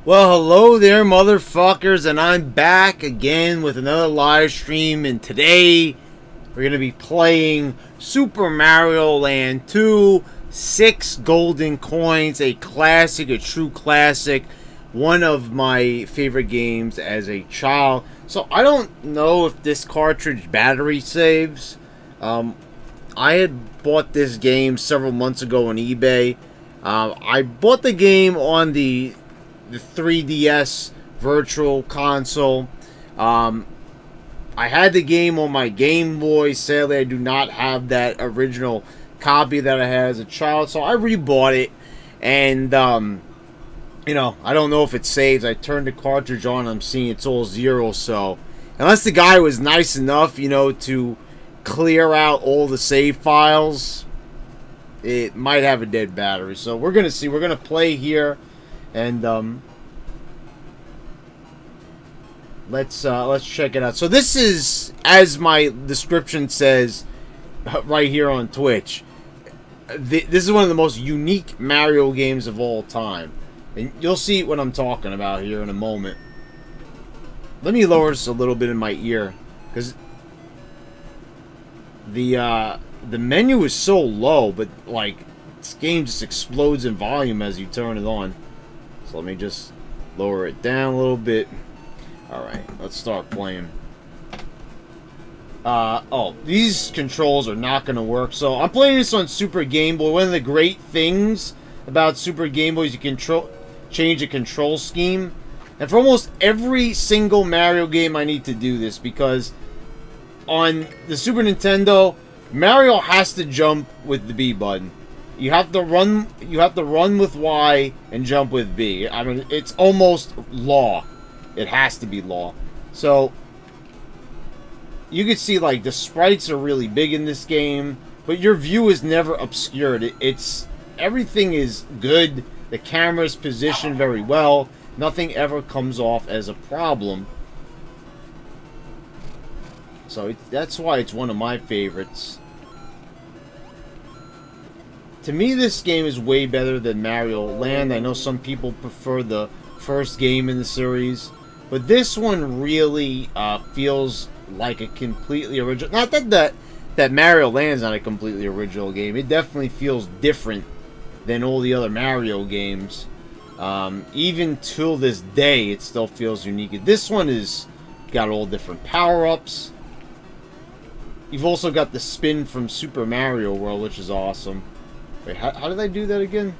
Well, hello there, motherfuckers, and I'm back again with another live stream. And today we're gonna be playing Super Mario Land 2, 6 golden coins, a classic, a true classic, one of my favorite games as a child. So I don't know if this cartridge battery saves. I had bought this game several months ago on eBay. I bought the game on the 3DS Virtual Console. I had the game on my Game Boy. Sadly, I do not have that original copy that I had as a child, so I rebought it. And I don't know if it saves. I turned the cartridge on. I'm seeing it's all zero. So unless the guy was nice enough, to clear out all the save files, it might have a dead battery. So we're gonna see. We're gonna play here. And let's check it out. So this is, as my description says, right here on Twitch. This is one of the most unique Mario games of all time, and you'll see what I'm talking about here in a moment. Let me lower this a little bit in my ear, because the menu is so low, but like this game just explodes in volume as you turn it on. So let me just lower it down a little bit. Alright, let's start playing. These controls are not going to work. So I'm playing this on Super Game Boy. One of the great things about Super Game Boy is you can change the control scheme. And for almost every single Mario game I need to do this, because on the Super Nintendo, Mario has to jump with the B button. You have to run with Y and jump with B. I mean, it's almost law. It has to be law. So you can see, like, the sprites are really big in this game, but your view is never obscured. Everything is good. The camera's positioned very well. Nothing ever comes off as a problem. So that's why it's one of my favorites. To me, this game is way better than Mario Land. I know some people prefer the first game in the series, but this one really feels like a completely original. Not that Mario Land's not a completely original game. It definitely feels different than all the other Mario games. Even till this day, it still feels unique. This one is got all different power-ups. You've also got the spin from Super Mario World, which is awesome. Wait, how did I do that again?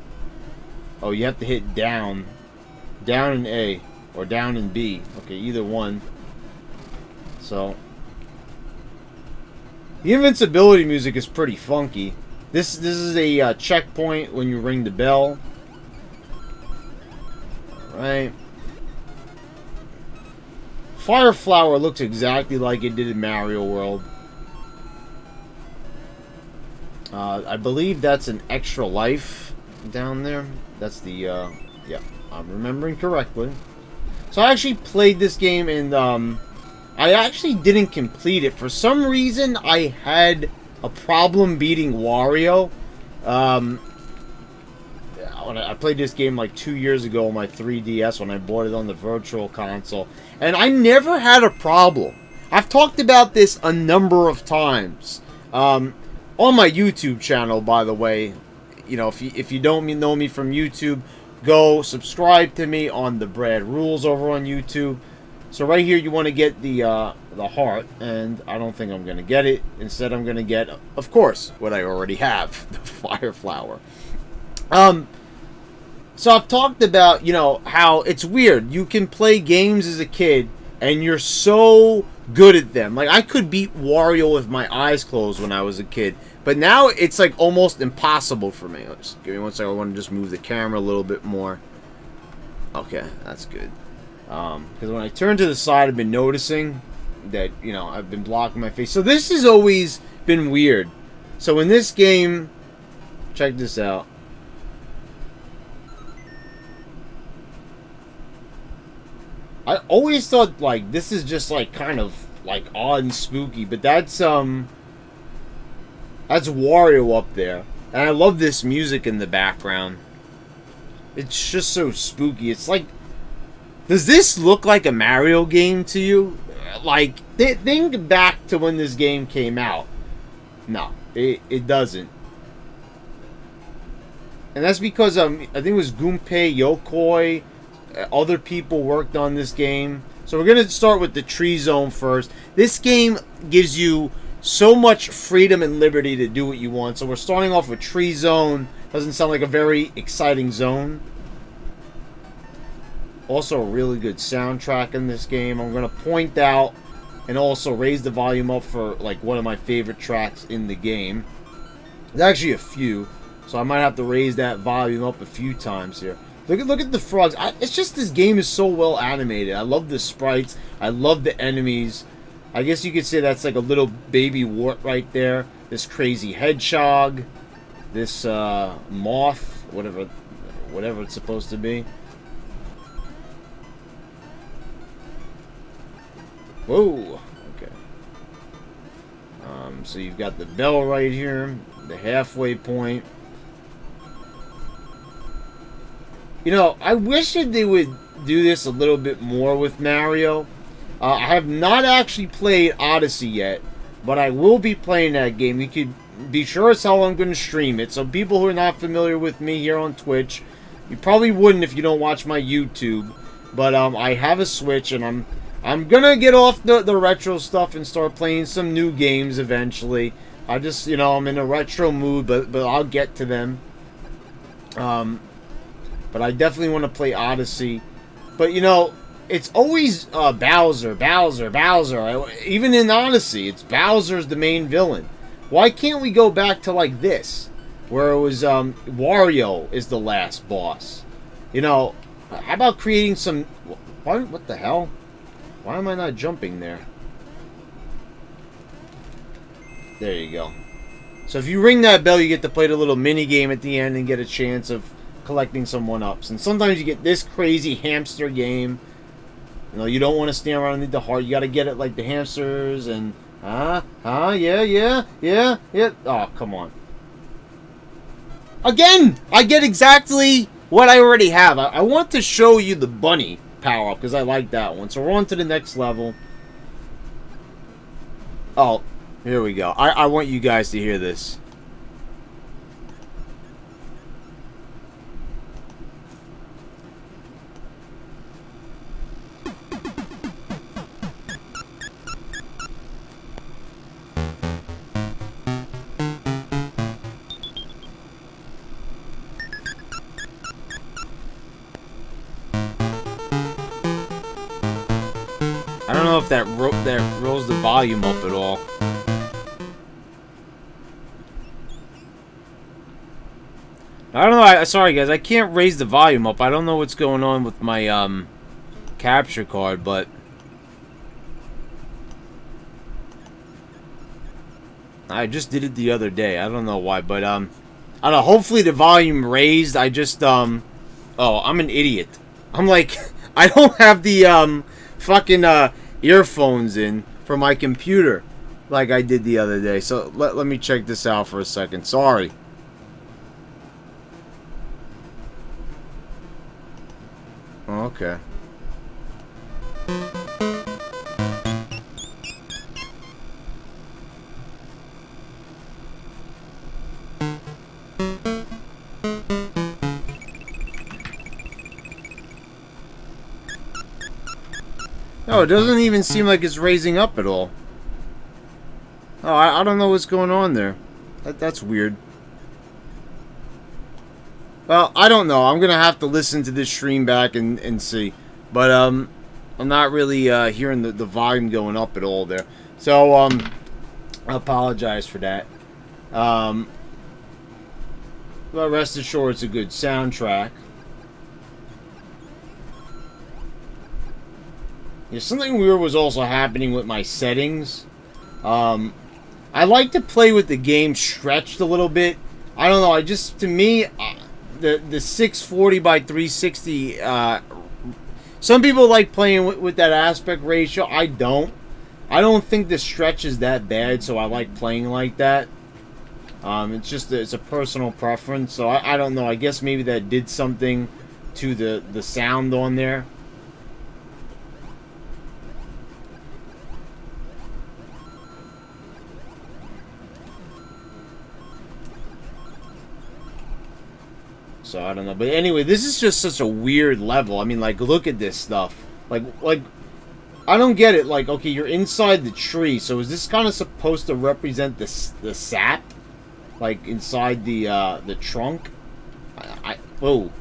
Oh, you have to hit down. Down in A. Or down in B. Okay, either one. So the invincibility music is pretty funky. This is a checkpoint when you ring the bell. Alright. Fire Flower looks exactly like it did in Mario World. I believe that's an extra life down there. That's the, yeah, I'm remembering correctly. So I actually played this game, and I actually didn't complete it. For some reason, I had a problem beating Wario. I played this game like 2 years ago on my 3DS when I bought it on the Virtual Console, and I never had a problem. I've talked about this a number of times. On my YouTube channel, by the way, if you don't know me from YouTube, go subscribe to me on the Brad Rules over on YouTube. So right here, you want to get the heart, and I don't think I'm going to get it. Instead, I'm going to get, of course, what I already have, the Fire Flower. So I've talked about, how it's weird. You can play games as a kid, and you're so good at them. Like, I could beat Wario with my eyes closed when I was a kid, but now it's like almost impossible for me. Just give me one second. I want to just move the camera a little bit more. Okay, that's good. Because when I turn to the side, I've been noticing that, I've been blocking my face. So this has always been weird. So in this game, check this out. I always thought, like, this is just, like, kind of, like, odd and spooky, but that's Wario up there. And I love this music in the background. It's just so spooky. It's like Does this look like a Mario game to you? Like, think back to when this game came out. No, it doesn't. And that's because I think it was Gunpei Yokoi. Other people worked on this game. So we're going to start with the tree zone first. This game gives you so much freedom and liberty to do what you want. So we're starting off with tree zone. Doesn't sound like a very exciting zone. Also a really good soundtrack in this game. I'm going to point out and also raise the volume up for like one of my favorite tracks in the game. There's actually a few, so I might have to raise that volume up a few times here. Look at the frogs. It's just this game is so well animated. I love the sprites. I love the enemies. I guess you could say that's like a little baby wart right there. This crazy hedgehog. This moth, whatever it's supposed to be. Whoa. Okay. So you've got the bell right here, the halfway point. You know, I wish that they would do this a little bit more with Mario. I have not actually played Odyssey yet, but I will be playing that game. You could be sure as hell I'm going to stream it. So people who are not familiar with me here on Twitch, you probably wouldn't if you don't watch my YouTube. But I have a Switch, and I'm gonna get off the retro stuff and start playing some new games eventually. I just, you know, I'm in a retro mood, but I'll get to them. But I definitely want to play Odyssey. But, you know, it's always Bowser. Even in Odyssey, it's Bowser's the main villain. Why can't we go back to, like, this? Where it was Wario is the last boss. You know, how about creating some... What the hell? Why am I not jumping there? There you go. So if you ring that bell, you get to play the little mini game at the end and get a chance of collecting some 1-ups. And sometimes you get this crazy hamster game. You know, you don't want to stand around and need the heart. You got to get it like the hamsters and... yeah. Oh, come on. Again! I get exactly what I already have. I want to show you the bunny power-up because I like that one. So we're on to the next level. Oh, here we go. I want you guys to hear this. I don't know if that rolls the volume up at all. I don't know. Sorry, guys. I can't raise the volume up. I don't know what's going on with my capture card, but I just did it the other day. I don't know why, but I don't know. Hopefully the volume raised. I just oh, I'm an idiot. I'm like, I don't have the fucking earphones in for my computer like I did the other day. So let me check this out for a second. Sorry. Okay. No, it doesn't even seem like it's raising up at all. Oh, I don't know what's going on there. That's weird. Well, I don't know. I'm gonna have to listen to this stream back and see. But I'm not really hearing the volume going up at all there. So I apologize for that. But rest assured, it's a good soundtrack. Yeah, something weird was also happening with my settings. I like to play with the game stretched a little bit. I don't know. To me, the 640 by 360. Some people like playing with that aspect ratio. I don't. I don't think the stretch is that bad, so I like playing like that. It's a personal preference. So I don't know. I guess maybe that did something to the sound on there. So I don't know. But anyway, this is just such a weird level. I mean, like, look at this stuff. Like, I don't get it. Like, okay, you're inside the tree, so is this kind of supposed to represent the sap? Like, inside the trunk? Whoa.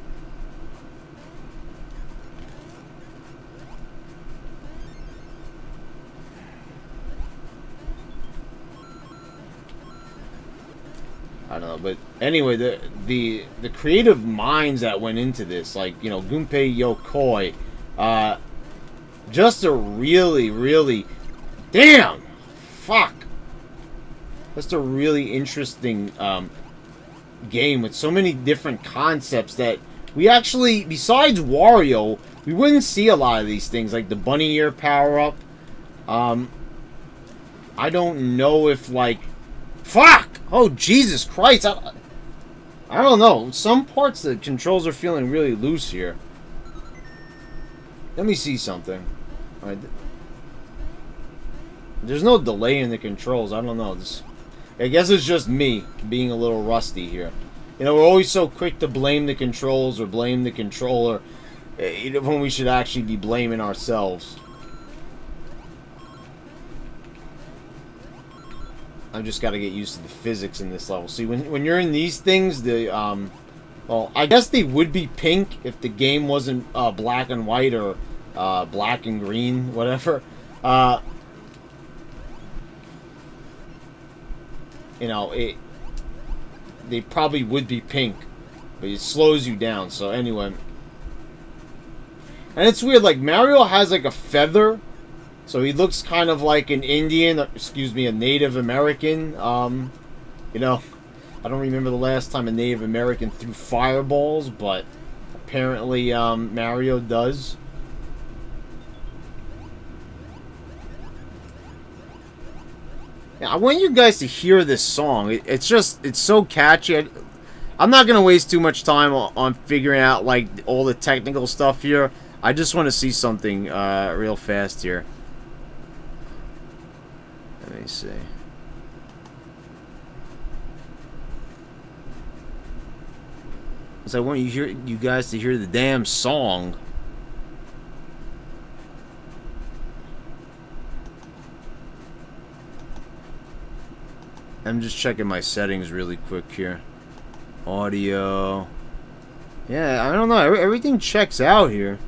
I don't know, but anyway, the creative minds that went into this, like, you know, Gunpei Yokoi, just a really, damn, fuck, just a really interesting game with so many different concepts that we actually, besides Wario, we wouldn't see a lot of these things, like the bunny ear power up. I don't know if, like, fuck! Oh, Jesus Christ! I don't know. Some parts the controls are feeling really loose here. Let me see something. Alright. There's no delay in the controls. I don't know. I guess it's just me being a little rusty here. You know, we're always so quick to blame the controls or blame the controller when we should actually be blaming ourselves. I've just got to get used to the physics in this level. See, when you're in these things, well, I guess they would be pink if the game wasn't black and white or black and green, whatever. You know, they probably would be pink, but it slows you down. So anyway, and it's weird. Like, Mario has like a feather. So he looks kind of like an Indian, excuse me, a Native American. You know, I don't remember the last time a Native American threw fireballs, but apparently Mario does. Yeah, I want you guys to hear this song. It's so catchy. I'm not going to waste too much time on figuring out, like, all the technical stuff here. I just want to see something real fast here. Let me see. So I want you guys to hear the damn song. I'm just checking my settings really quick here. Audio. Yeah, I don't know. Everything checks out here.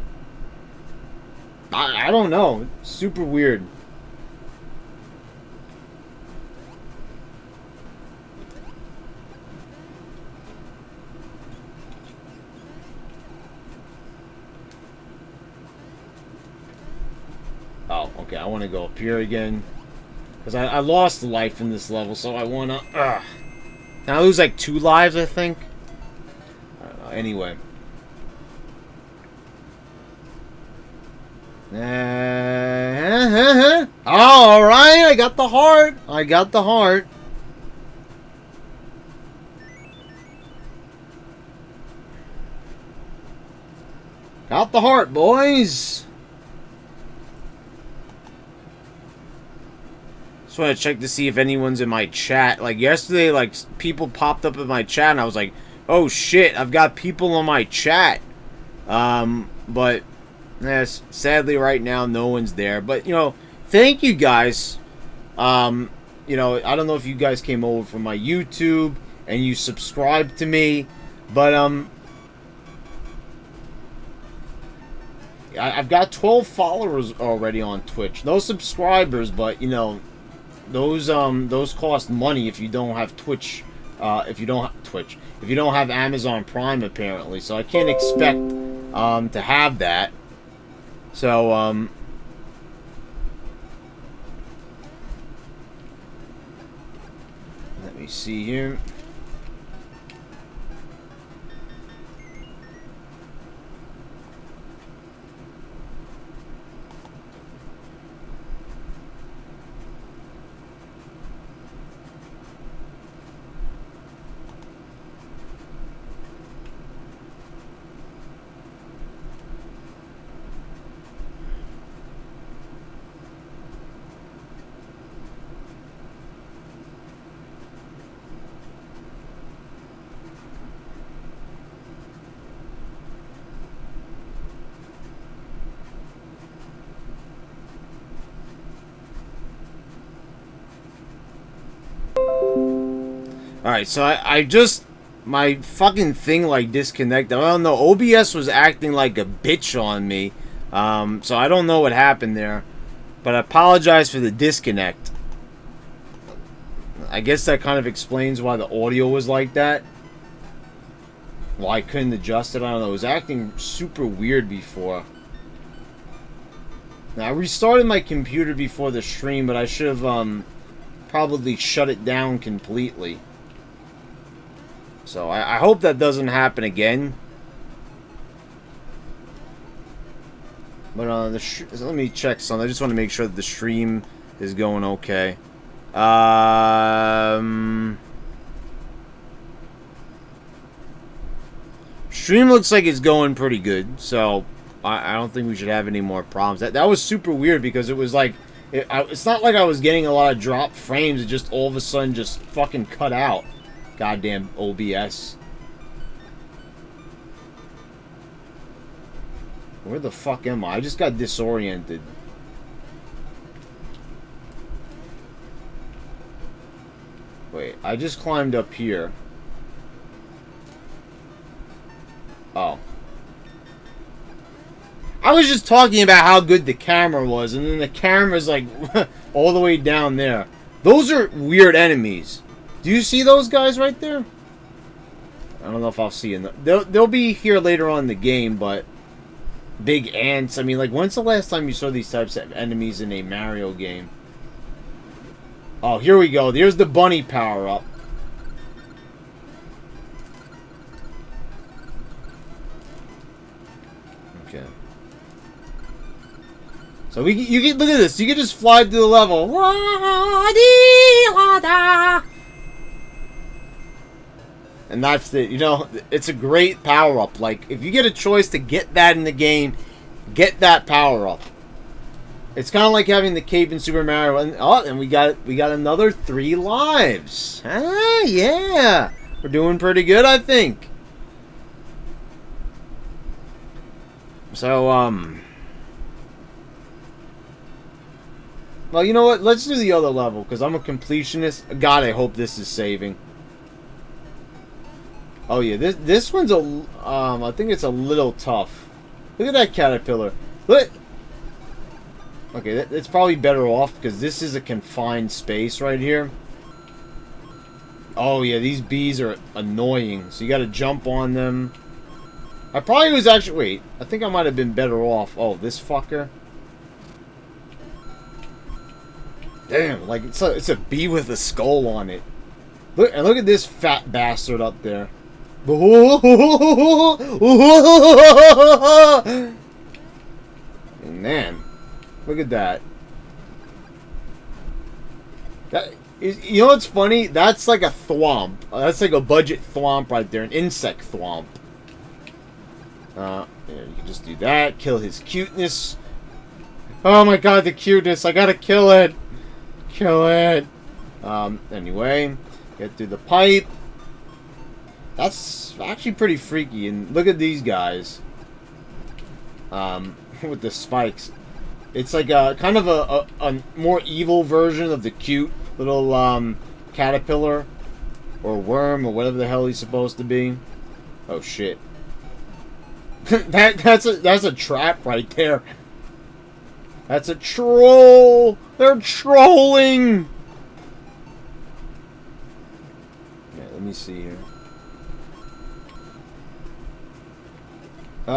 I don't know. It's super weird. Oh, okay, I want to go up here again. Because I lost a life in this level, so I want to... Now I lose like 2 lives, I think. I don't know, anyway. Alright, I got the heart. I got the heart. Got the heart, boys. Just want to check to see if anyone's in my chat. Like, yesterday, like, people popped up in my chat, and I was like, oh, shit, I've got people on my chat. But, yes, sadly, right now, no one's there. But, you know, thank you guys. You know, I don't know if you guys came over from my YouTube, and you subscribed to me, but, I've got 12 followers already on Twitch. No subscribers, but, you know... Those cost money if you don't have Twitch, if you don't have Amazon Prime, apparently. So I can't expect to have that. So let me see here. Alright, so I just... My fucking thing, like, disconnected. I don't know. OBS was acting like a bitch on me. So I don't know what happened there. But I apologize for the disconnect. I guess that kind of explains why the audio was like that. Why I couldn't adjust it. I don't know. It was acting super weird before. Now, I restarted my computer before the stream, but I should have probably shut it down completely. So I hope that doesn't happen again. But let me check something. I just want to make sure that the stream is going okay. Stream looks like it's going pretty good, so I don't think we should have any more problems. That was super weird because it was like it's not like I was getting a lot of drop frames. It just all of a sudden just fucking cut out. Goddamn OBS. Where the fuck am I? I just got disoriented. Wait, I just climbed up here. Oh. I was just talking about how good the camera was, and then the camera's like all the way down there. Those are weird enemies. Do you see those guys right there? I don't know if I'll see them. They'll be here later on in the game, but big ants. I mean, like, when's the last time you saw these types of enemies in a Mario game? Oh, here we go. There's the bunny power-up. Okay. So you can look at this. You can just fly through the level. And that's it. You know, it's a great power-up. Like, if you get a choice to get that in the game, get that power-up. It's kind of like having the cape in Super Mario. And we got another 3 lives. Ah, yeah. We're doing pretty good, I think. So, well, you know what? Let's do the other level, because I'm a completionist. God, I hope this is saving. Oh yeah, this one's I think it's a little tough. Look at that caterpillar. Look. Okay, it's probably better off because this is a confined space right here. Oh yeah, these bees are annoying. So you got to jump on them. I probably was actually wait. I think I might have been better off. Oh, this fucker. Damn, like it's a bee with a skull on it. Look at this fat bastard up there. Man, look at that. You know what's funny? That's like a thwomp. That's like a budget thwomp right there, an insect thwomp. Yeah, you can just do that. Kill his cuteness. Oh my god, the cuteness! I gotta kill it. Kill it. Anyway, get through the pipe. That's actually pretty freaky. And look at these guys. With the spikes. It's like a kind of a more evil version of the cute little caterpillar or worm or whatever the hell he's supposed to be. Oh shit. that's a trap right there. That's a troll. They're trolling. Yeah, let me see here.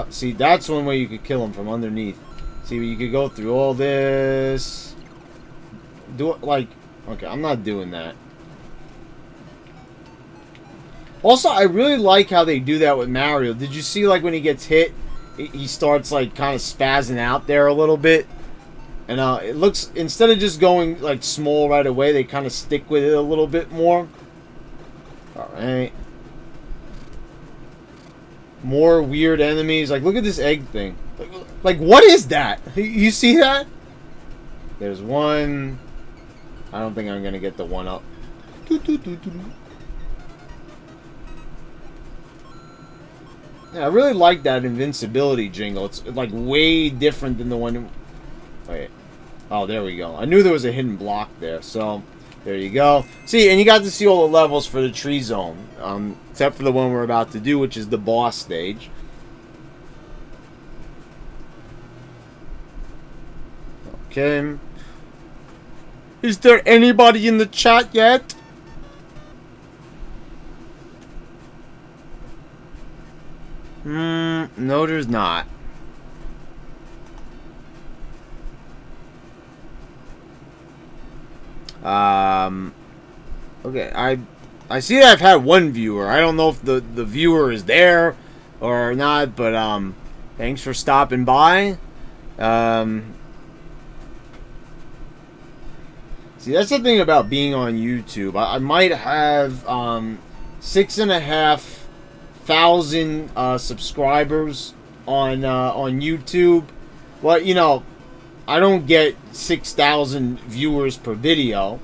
See, that's one way you could kill him from underneath. See, you could go through all this. Do it like... Okay, I'm not doing that. Also, I really like how they do that with Mario. Did you see, like, when he gets hit, he starts, like, kind of spazzing out there a little bit? And it looks... Instead of just going, like, small right away, they kind of stick with it a little bit more. Alright. More weird enemies. Like, look at this egg thing. Like, what is that? You see that? There's one. I don't think I'm gonna get the one up. Yeah, I really like that invincibility jingle. It's like way different than the one. Wait. Oh, there we go. I knew there was a hidden block there. So, There you go. See, and you got to see all the levels for the tree zone. Except for the one we're about to do, which is the boss stage. Okay. Is there anybody in the chat yet? No, there's not. Okay, I see that I've had one viewer. I don't know if the viewer is there or not, but thanks for stopping by. See, that's the thing about being on YouTube. I might have 6,500 subscribers on YouTube. Well, you know, I don't get 6,000 viewers per video.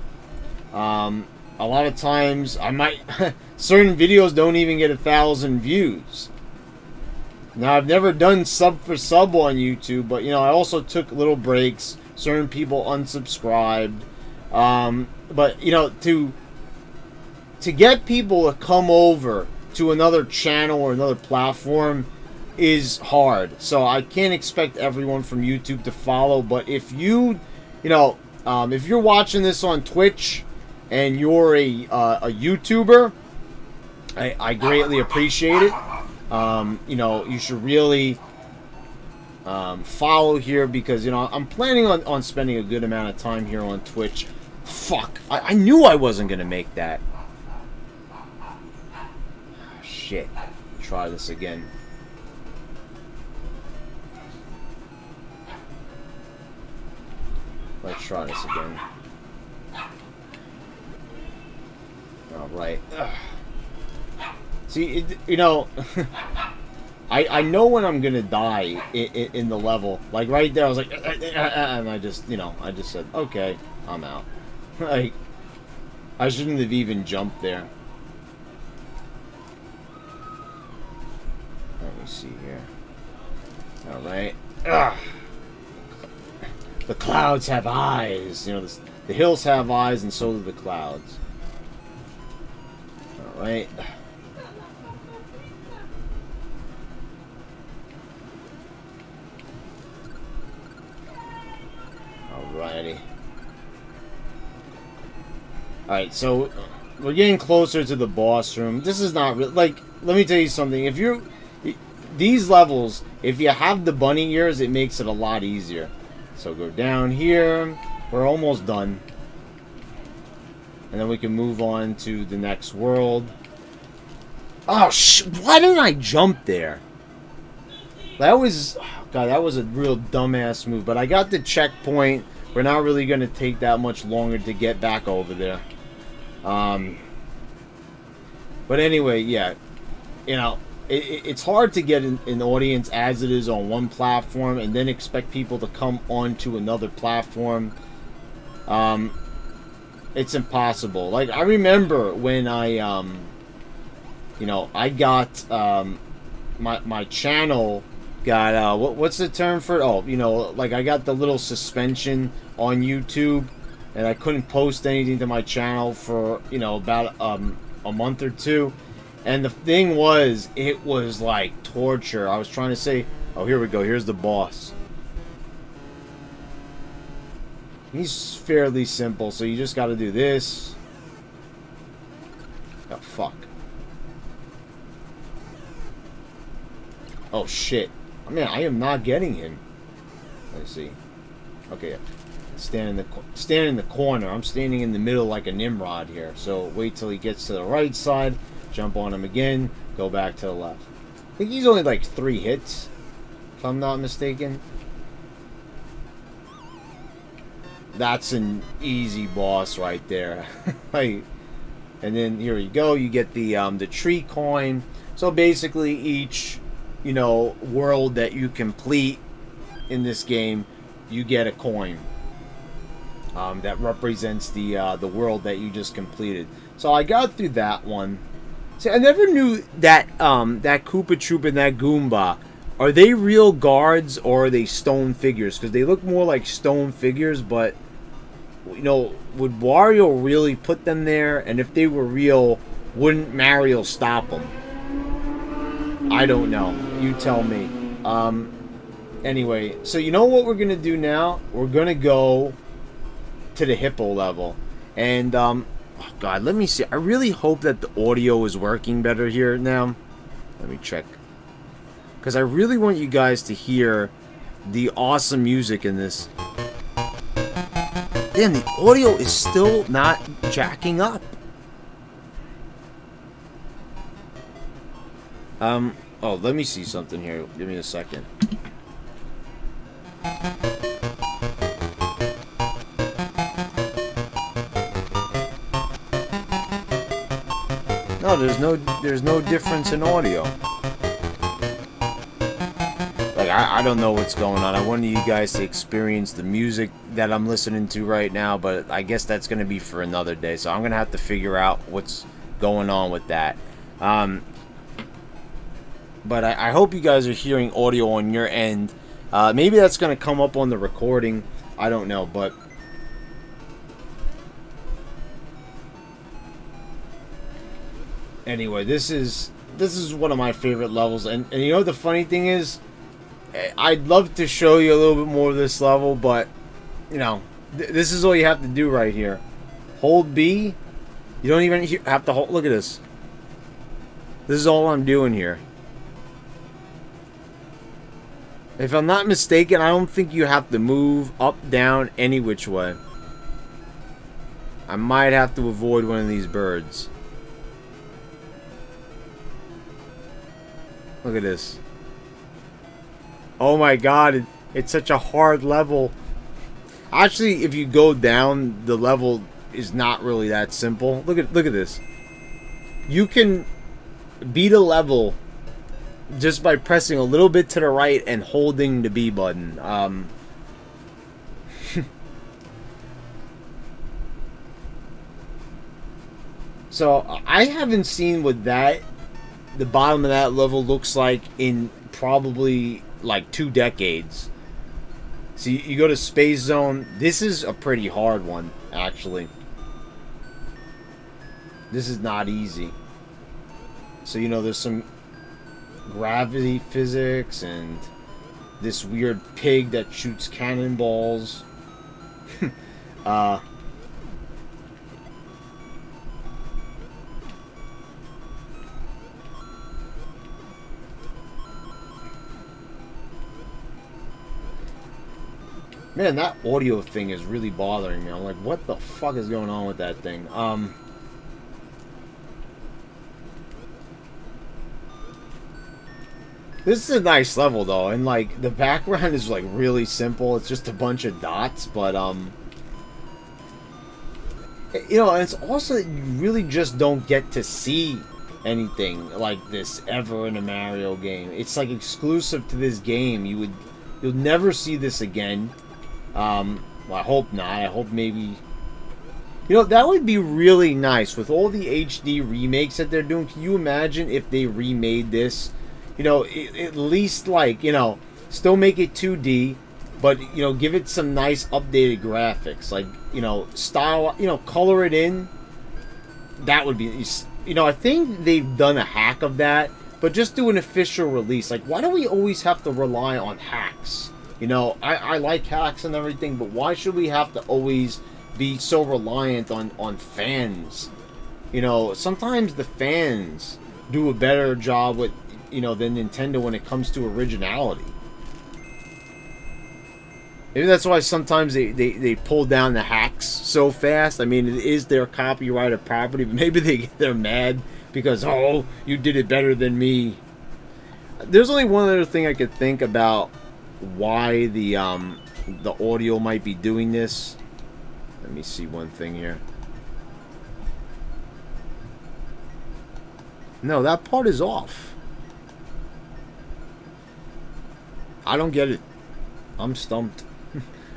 A lot of times I might certain videos don't even get 1,000 views. Now, I've never done sub for sub on YouTube, but you know, I also took little breaks. Certain people unsubscribed. But you know, to get people to come over to another channel or another platform is hard. So I can't expect everyone from YouTube to follow. But if you know, if you're watching this on Twitch and you're a YouTuber, I greatly appreciate it. You know, you should really follow here because, you know, I'm planning on spending a good amount of time here on Twitch. Fuck. I knew I wasn't going to make that. Shit. Try this again. Let's try this again. Alright. See, you know, I know when I'm gonna die in the level. Like, right there, I was like, and I just, you know, I just said, okay, I'm out. Like, I shouldn't have even jumped there. Let me see here. Alright. The clouds have eyes. You know, the hills have eyes, and so do the clouds. Alright. Alrighty. Alright, so we're getting closer to the boss room. This is not really, like, let me tell you something. If you're, these levels, if you have the bunny ears, it makes it a lot easier. So go down here. We're almost done. And then we can move on to the next world. Oh, why didn't I jump there? That was, oh God, that was a real dumbass move. But I got the checkpoint. We're not really going to take that much longer to get back over there. But anyway, yeah. You know, it's hard to get an audience as it is on one platform and then expect people to come onto another platform. It's impossible. Like, I remember when I, you know, I got, my channel got, what's the term for it? Oh, you know, like, I got the little suspension on YouTube, and I couldn't post anything to my channel for, you know, about, a month or two. And the thing was, it was like torture. I was trying to say, oh, here we go. Here's the boss. He's fairly simple, so you just got to do this. Oh, fuck. Oh, shit. I mean, I am not getting him. Let's see. Okay. Stand in the corner. I'm standing in the middle like a Nimrod here. So wait till he gets to the right side. Jump on him again. Go back to the left. I think he's only like 3 hits, if I'm not mistaken. That's an easy boss right there. Like, and then here you go. You get the tree coin. So basically, each, you know, world that you complete in this game, you get a coin that represents the world that you just completed. So I got through that one. See, I never knew that that Koopa Troop and that Goomba, are they real guards or are they stone figures? Because they look more like stone figures, but you know, would Wario really put them there? And if they were real, wouldn't Mario stop them? I don't know. You tell me. Anyway, so you know what we're gonna do now? We're gonna go to the hippo level, and oh God, let me see. I really hope that the audio is working better here now. Let me check, because I really want you guys to hear the awesome music in this. Damn, the audio is still not jacking up. Oh, let me see something here. Give me a second. No, there's no difference in audio. Like, I don't know what's going on. I wanted you guys to experience the music that I'm listening to right now, but I guess that's going to be for another day. So I'm going to have to figure out what's going on with that. But I hope you guys are hearing audio on your end. Maybe that's going to come up on the recording. I don't know, but... Anyway, this is one of my favorite levels. And you know the funny thing is, I'd love to show you a little bit more of this level, but, you know, this is all you have to do right here. Hold B. You don't even have to hold... Look at this. This is all I'm doing here. If I'm not mistaken, I don't think you have to move up, down, any which way. I might have to avoid one of these birds. Look at this. Oh my God, it's such a hard level. Actually, if you go down, the level is not really that simple. Look at this. You can beat a level just by pressing a little bit to the right and holding the B button. So I haven't seen what the bottom of that level looks like in probably like 2 decades. So you go to Space Zone. This is a pretty hard one, actually. This is not easy. So, you know, there's some gravity physics and this weird pig that shoots cannonballs. Man, that audio thing is really bothering me. I'm like, what the fuck is going on with that thing? This is a nice level, though, and, like, the background is, like, really simple. It's just a bunch of dots, but, you know, and it's also that you really just don't get to see anything like this ever in a Mario game. It's, like, exclusive to this game. You'll never see this again. Well, I hope not. I hope maybe... You know, that would be really nice. With all the HD remakes that they're doing, can you imagine if they remade this? You know, at least, like, you know, still make it 2D, but, you know, give it some nice updated graphics. Like, you know, style, you know, color it in. That would be... You know, I think they've done a hack of that, but just do an official release. Like, why do we always have to rely on hacks? You know, I like hacks and everything, but why should we have to always be so reliant on fans? You know, sometimes the fans do a better job with, you know, than Nintendo when it comes to originality. Maybe that's why sometimes they pull down the hacks so fast. I mean, it is their copyrighted property, but maybe they're mad because, oh, you did it better than me. There's only one other thing I could think about why the audio might be doing this. Let me see one thing here. No, that part is off. I don't get it. I'm stumped.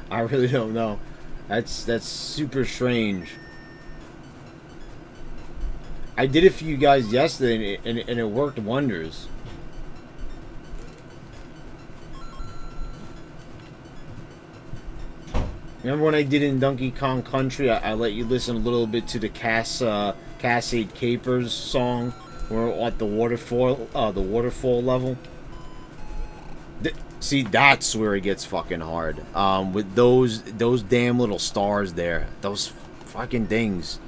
I really don't know. That's super strange. I did it for you guys yesterday, and it worked wonders. Remember when I did in Donkey Kong Country, I let you listen a little bit to the Cascade Capers song. We're at the waterfall level. See, that's where it gets fucking hard. With those damn little stars there, those fucking things.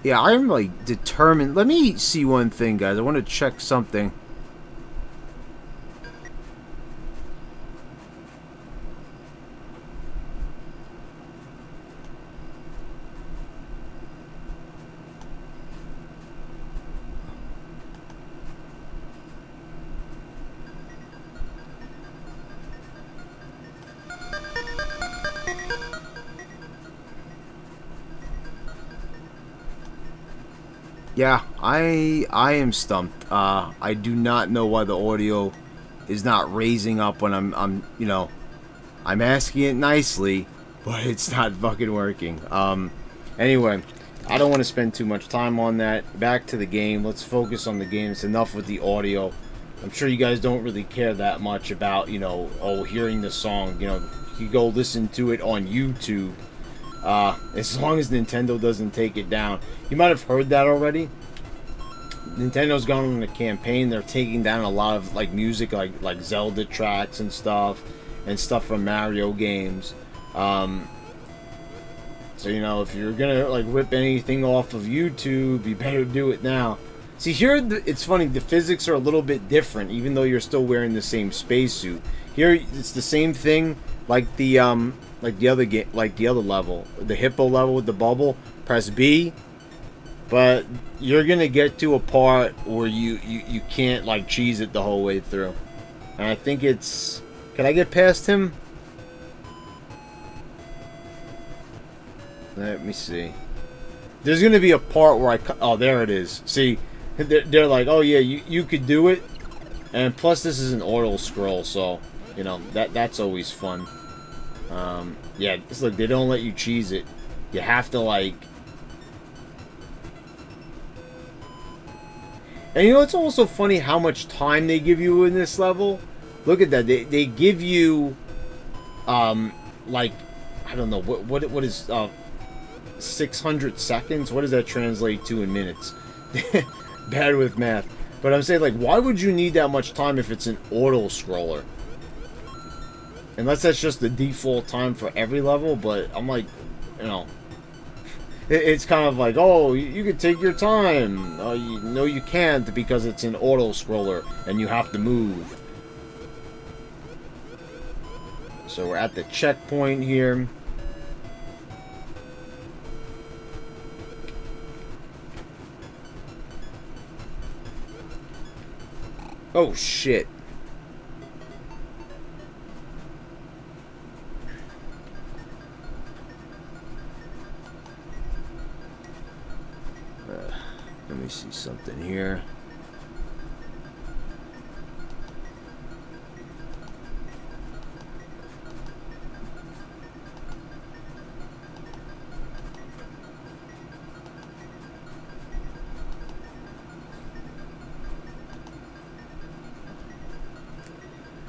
Yeah, I'm like determined. Let me see one thing, guys. I want to check something. Yeah, I am stumped. I do not know why the audio is not raising up when I'm I'm asking it nicely, but it's not fucking working. Anyway, I don't want to spend too much time on that. Back to the game. Let's focus on the game. It's enough with the audio. I'm sure you guys don't really care that much about, hearing the song. You go listen to it on YouTube. As long as Nintendo doesn't take it down. You might have heard that already. Nintendo's gone on a campaign. They're taking down a lot of music, like Zelda tracks and stuff from Mario games. So if you're gonna rip anything off of YouTube, you better do it now. See, here it's funny. The physics are a little bit different, even though you're still wearing the same spacesuit. Here it's the same thing, like the other game, like the other level, the hippo level with the bubble. Press B, but you're gonna get to a part where you can't cheese it the whole way through. And I think it's. Can I get past him? Let me see. There's gonna be a part where oh, there it is. See, they're like, oh yeah, you could do it, and plus this is an auto scroll, so that's always fun. Yeah, it's like they don't let you cheese it. You have to And it's also funny how much time they give you in this level. Look at that. They give you I don't know what is 600 seconds? What does that translate to in minutes? Bad with math. But I'm saying why would you need that much time if it's an auto scroller? Unless that's just the default time for every level, but I'm it's kind of oh, you could take your time. No, you can't, because it's an auto scroller and you have to move. So we're at the checkpoint here. Oh shit. Let me see something here.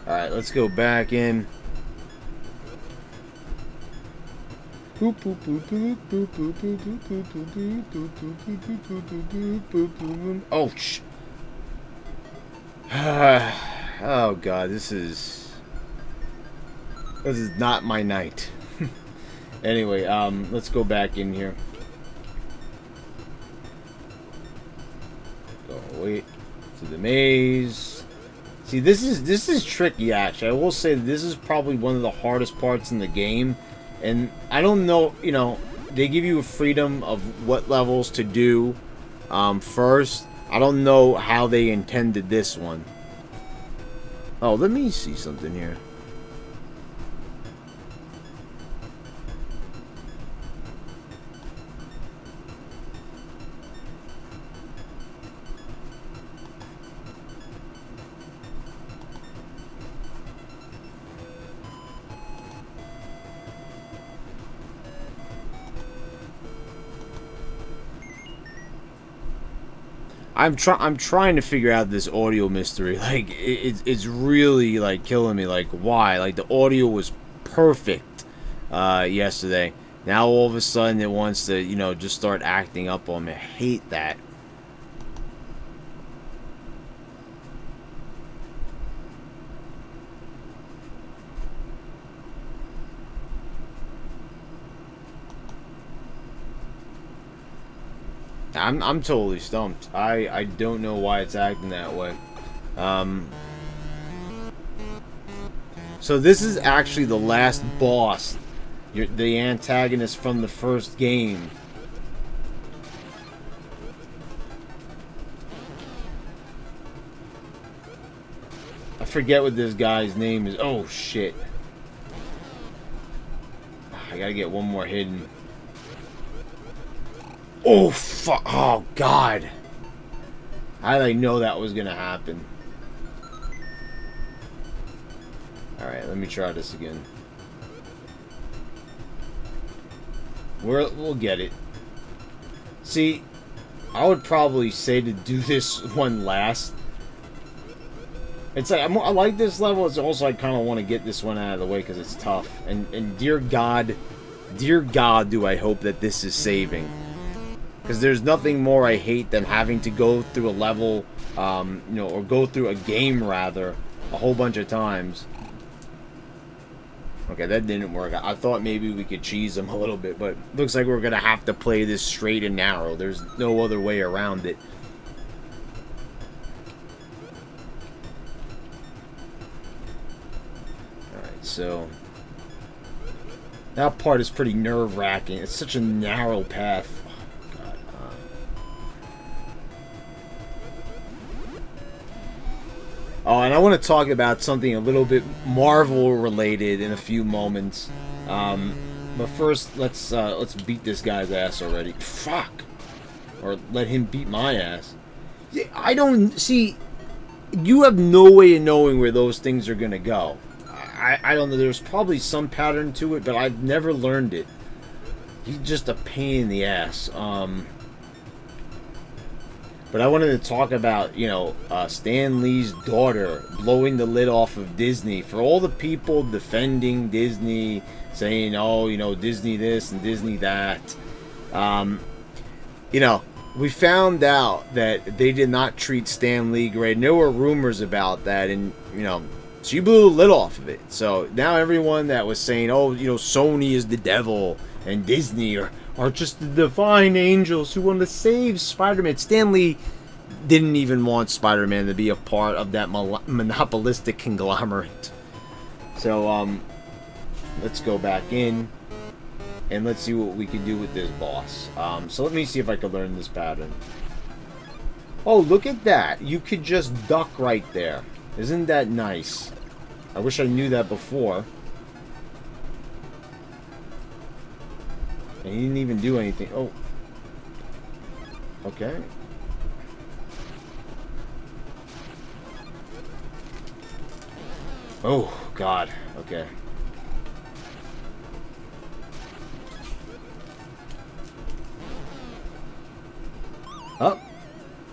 Alright, let's go back in. Oh, oh god, this is not my night. Anyway, let's go back in here. Oh, wait, to the maze. See, this is tricky, actually. I will say this is probably one of the hardest parts in the game. And I don't know, they give you a freedom of what levels to do first. I don't know how they intended this one. Oh, let me see something here. I'm trying to figure out this audio mystery. Like it's really like killing me. Like why? Like the audio was perfect yesterday. Now all of a sudden it wants to, you know, just start acting up on me. I hate that. I'm totally stumped. I don't know why it's acting that way. So this is actually the last boss. The antagonist from the first game. I forget what this guy's name is. Oh shit. I gotta get one more hidden. Oh fuck! Oh god! How did I know that was gonna happen? All right, let me try this again. We'll get it. See, I would probably say to do this one last. It's like I like this level. It's also I kind of want to get this one out of the way because it's tough. And dear God, do I hope that this is saving. Because there's nothing more I hate than having to go through a level, you know, or go through a game rather, a whole bunch of times. Okay, that didn't work. I thought maybe we could cheese them a little bit, but looks like we're gonna have to play this straight and narrow. There's no other way around it. Alright, so that part is pretty nerve-wracking. It's such a narrow path. Oh, and I want to talk about something a little bit Marvel-related in a few moments. But first, let's beat this guy's ass already. Fuck! Or let him beat my ass. I don't... See, you have no way of knowing where those things are going to go. I don't know. There's probably some pattern to it, but I've never learned it. He's just a pain in the ass. But I wanted to talk about, you know, Stan Lee's daughter blowing the lid off of Disney. For all the people defending Disney, saying, oh, you know, Disney this and Disney that. You know, we found out that they did not treat Stan Lee great. And there were rumors about that, and, you know, she blew the lid off of it. So now everyone that was saying, oh, you know, Sony is the devil and Disney are just the divine angels who want to save Spider-Man. Stan Lee didn't even want Spider-Man to be a part of that monopolistic conglomerate. So, let's go back in and let's see what we can do with this boss. So let me see if I can learn this pattern. Oh, look at that. You could just duck right there. Isn't that nice? I wish I knew that before. And he didn't even do anything. Oh. Okay. Oh, God. Okay. Oh.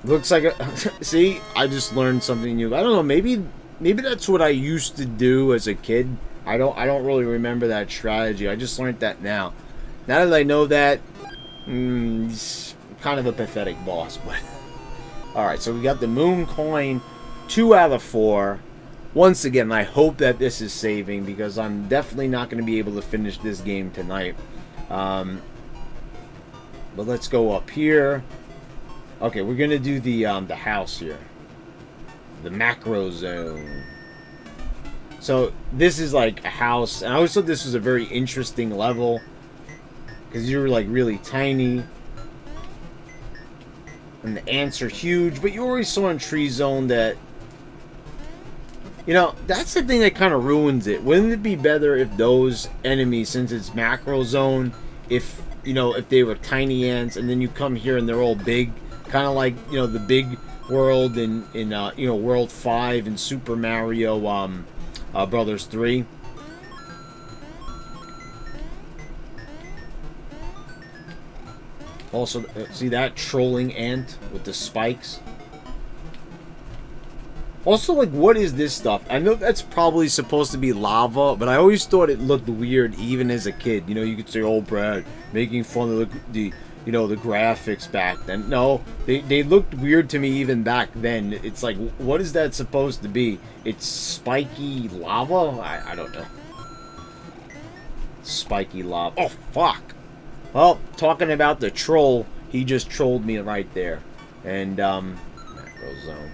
Looks like a... See? I just learned something new. I don't know. Maybe that's what I used to do as a kid. I don't really remember that strategy. I just learned that now. Now that I know that, he's kind of a pathetic boss, but... Alright, so we got the moon coin, 2 out of 4. Once again, I hope that this is saving, because I'm definitely not going to be able to finish this game tonight. But let's go up here. Okay, we're going to do the house here. The macro zone. So, this is like a house, and I always thought this was a very interesting level. Because you're like really tiny. And the ants are huge. But you always saw in Tree Zone that... You know, that's the thing that kind of ruins it. Wouldn't it be better if those enemies, since it's macro zone, if, you know, if they were tiny ants and then you come here and they're all big. Kind of like, you know, the big world in you know, World 5 and Super Mario Brothers 3. Also, see that trolling ant with the spikes? Also, like, what is this stuff? I know that's probably supposed to be lava, but I always thought it looked weird even as a kid. You know, you could say, oh, Brad, making fun of the you know, the graphics back then. No, they looked weird to me even back then. It's like, what is that supposed to be? It's spiky lava? I don't know. Spiky lava. Oh, fuck. Well, talking about the troll, he just trolled me right there. And, macro zone.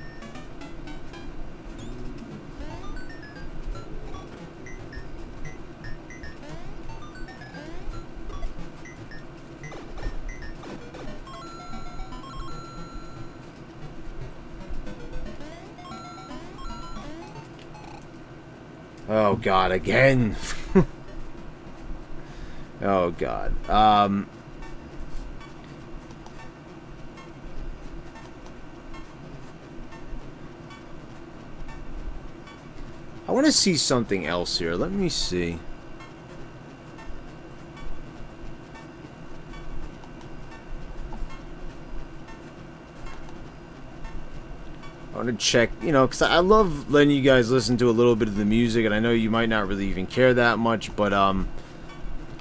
Oh god, again. Oh god. I want to see something else here. Let me see. I want to check, you know, because I love letting you guys listen to a little bit of the music, and I know you might not really even care that much, but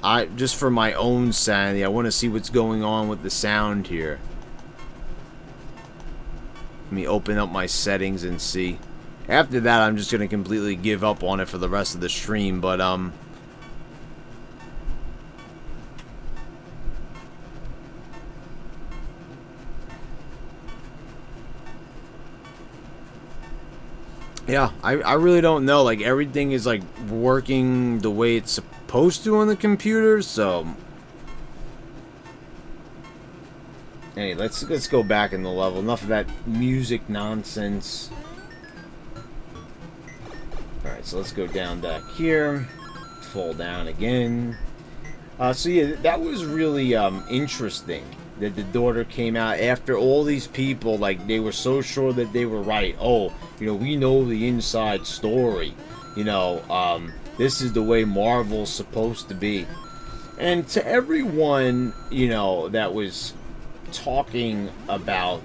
I just for my own sanity, I want to see what's going on with the sound here. Let me open up my settings and see. After that, I'm just gonna completely give up on it for the rest of the stream, but yeah, I really don't know. Like, everything is, like, working the way it's supposed to on the computer, so... Hey, let's go back in the level. Enough of that music nonsense. Alright, so let's go down back here. Fall down again. So yeah, that was really interesting. That the daughter came out after all these people, like, they were so sure that they were right. Oh, you know, we know the inside story. You know, this is the way Marvel's supposed to be. And to everyone, you know, that was talking about,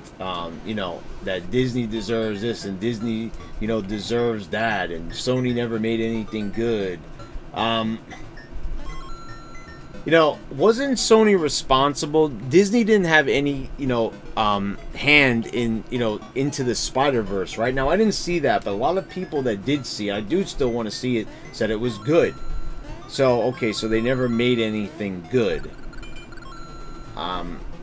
you know, that Disney deserves this and Disney, you know, deserves that, and Sony never made anything good. You know, wasn't Sony responsible? Disney didn't have any, you know, hand in, you know, into the Spider-Verse, right? Now, I didn't see that, but a lot of people that did see it, I do still want to see it, said it was good. So, okay, so they never made anything good.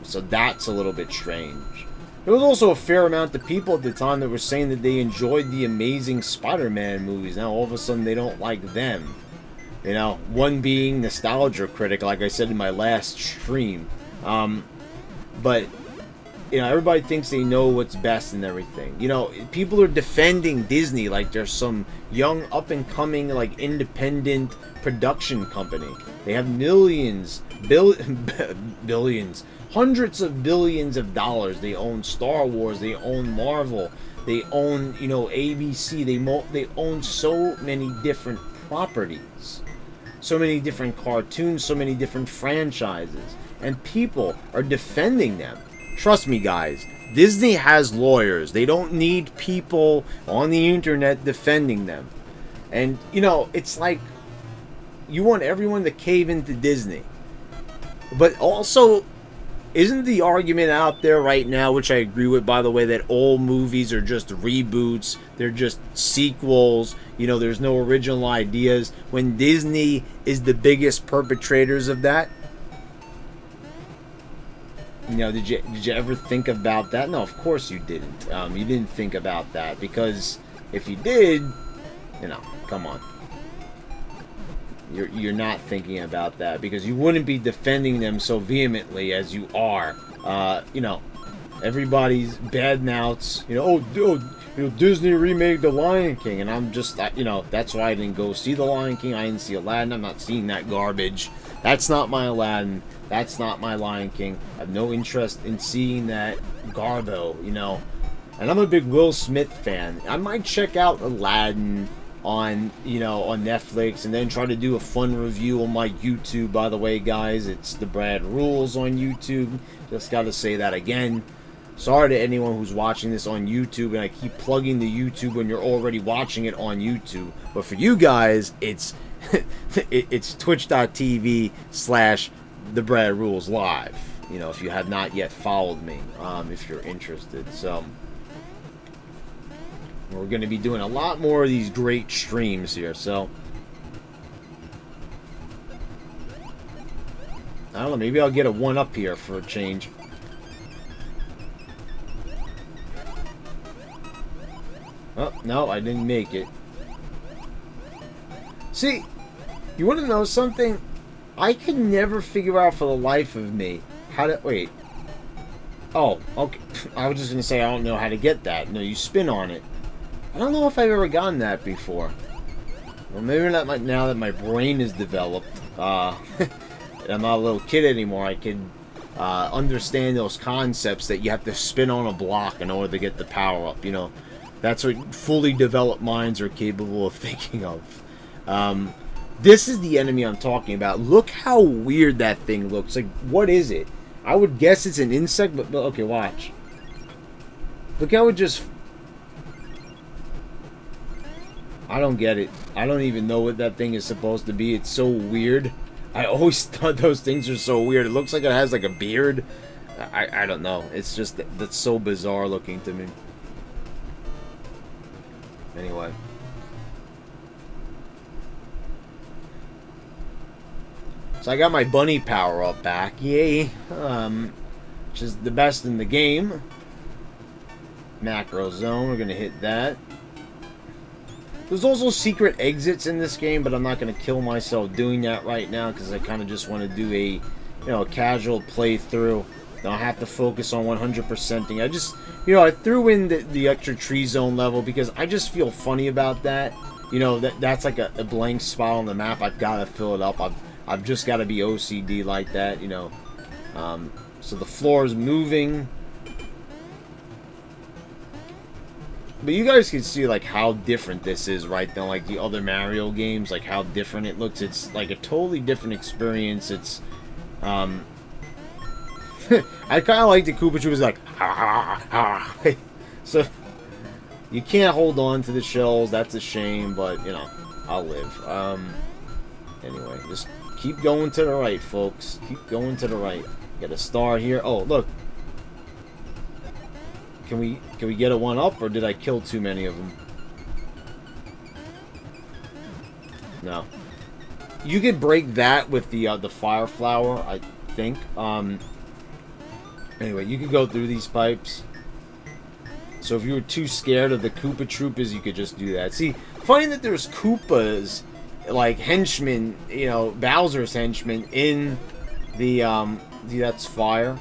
So that's a little bit strange. There was also a fair amount of people at the time that were saying that they enjoyed the Amazing Spider-Man movies. Now, all of a sudden, they don't like them. You know, one being Nostalgia Critic, like I said in my last stream. But, you know, everybody thinks they know what's best and everything. You know, people are defending Disney like there's some young, up-and-coming, like, independent production company. They have millions, billions, hundreds of billions of dollars. They own Star Wars, they own Marvel, they own, you know, ABC, they own so many different properties. So many different cartoons, so many different franchises. And people are defending them. Trust me, guys. Disney has lawyers. They don't need people on the internet defending them. And, you know, it's like you want everyone to cave into Disney. But also, isn't the argument out there right now, which I agree with, by the way, that all movies are just reboots, they're just sequels, you know, there's no original ideas, when Disney is the biggest perpetrators of that? You know, did you ever think about that? No, of course you didn't. You didn't think about that, because if you did, you know, come on. You're not thinking about that, because you wouldn't be defending them so vehemently as you are. You know, everybody's bad mouths. You know, you know, Disney remade The Lion King, and I'm just, you know, that's why I didn't go see The Lion King. I didn't see Aladdin. I'm not seeing that garbage. That's not my Aladdin. That's not my Lion King. I have no interest in seeing that garbo, you know. And I'm a big Will Smith fan. I might check out Aladdin on, you know, on Netflix, and then try to do a fun review on my YouTube. By the way, guys, it's the Brad Rules on YouTube. Just gotta say that again. Sorry to anyone who's watching this on YouTube, and I keep plugging the YouTube when you're already watching it on YouTube. But for you guys, it's it's twitch.tv/TheBradRulesLive. You know, if you have not yet followed me, if you're interested. So we're going to be doing a lot more of these great streams here. So I don't know, maybe I'll get a 1-up here for a change. Oh, no, I didn't make it. See, you want to know something? I can never figure out for the life of me how to... Wait. Oh, okay. I was just going to say I don't know how to get that. No, you spin on it. I don't know if I've ever gotten that before. Well, maybe not now that my brain is developed. And I'm not a little kid anymore. I can understand those concepts that you have to spin on a block in order to get the power up, you know. That's what fully developed minds are capable of thinking of. This is the enemy I'm talking about. Look how weird that thing looks. Like, what is it? I would guess it's an insect, but okay, watch. Look how it just... I don't get it. I don't even know what that thing is supposed to be. It's so weird. I always thought those things are so weird. It looks like it has like a beard. I don't know. It's just that's so bizarre looking to me. Anyway. So I got my bunny power up back. Yay. Which is the best in the game. Macro zone. We're going to hit that. There's also secret exits in this game, but I'm not going to kill myself doing that right now because I kind of just want to do a, a casual playthrough. Don't have to focus on 100%ing. I just, I threw in the extra tree zone level because I just feel funny about that. That's like a blank spot on the map. I've got to fill it up. I've just got to be OCD like that, So the floor is moving. But you guys can see, like, how different this is, right, than, like, the other Mario games. Like, how different it looks. It's, like, a totally different experience. It's, I kind of like the Koopa Troopas, like, ha, ha, ha. So, you can't hold on to the shells. That's a shame, but, I'll live. Anyway, just keep going to the right, folks. Keep going to the right. Get a star here. Oh, look. Can we get a 1-up, or did I kill too many of them? No. You could break that with the fire flower, I think. Anyway, you could go through these pipes. So if you were too scared of the Koopa Troopas, you could just do that. See, funny that there's Koopas, like henchmen, Bowser's henchmen in the that's fire.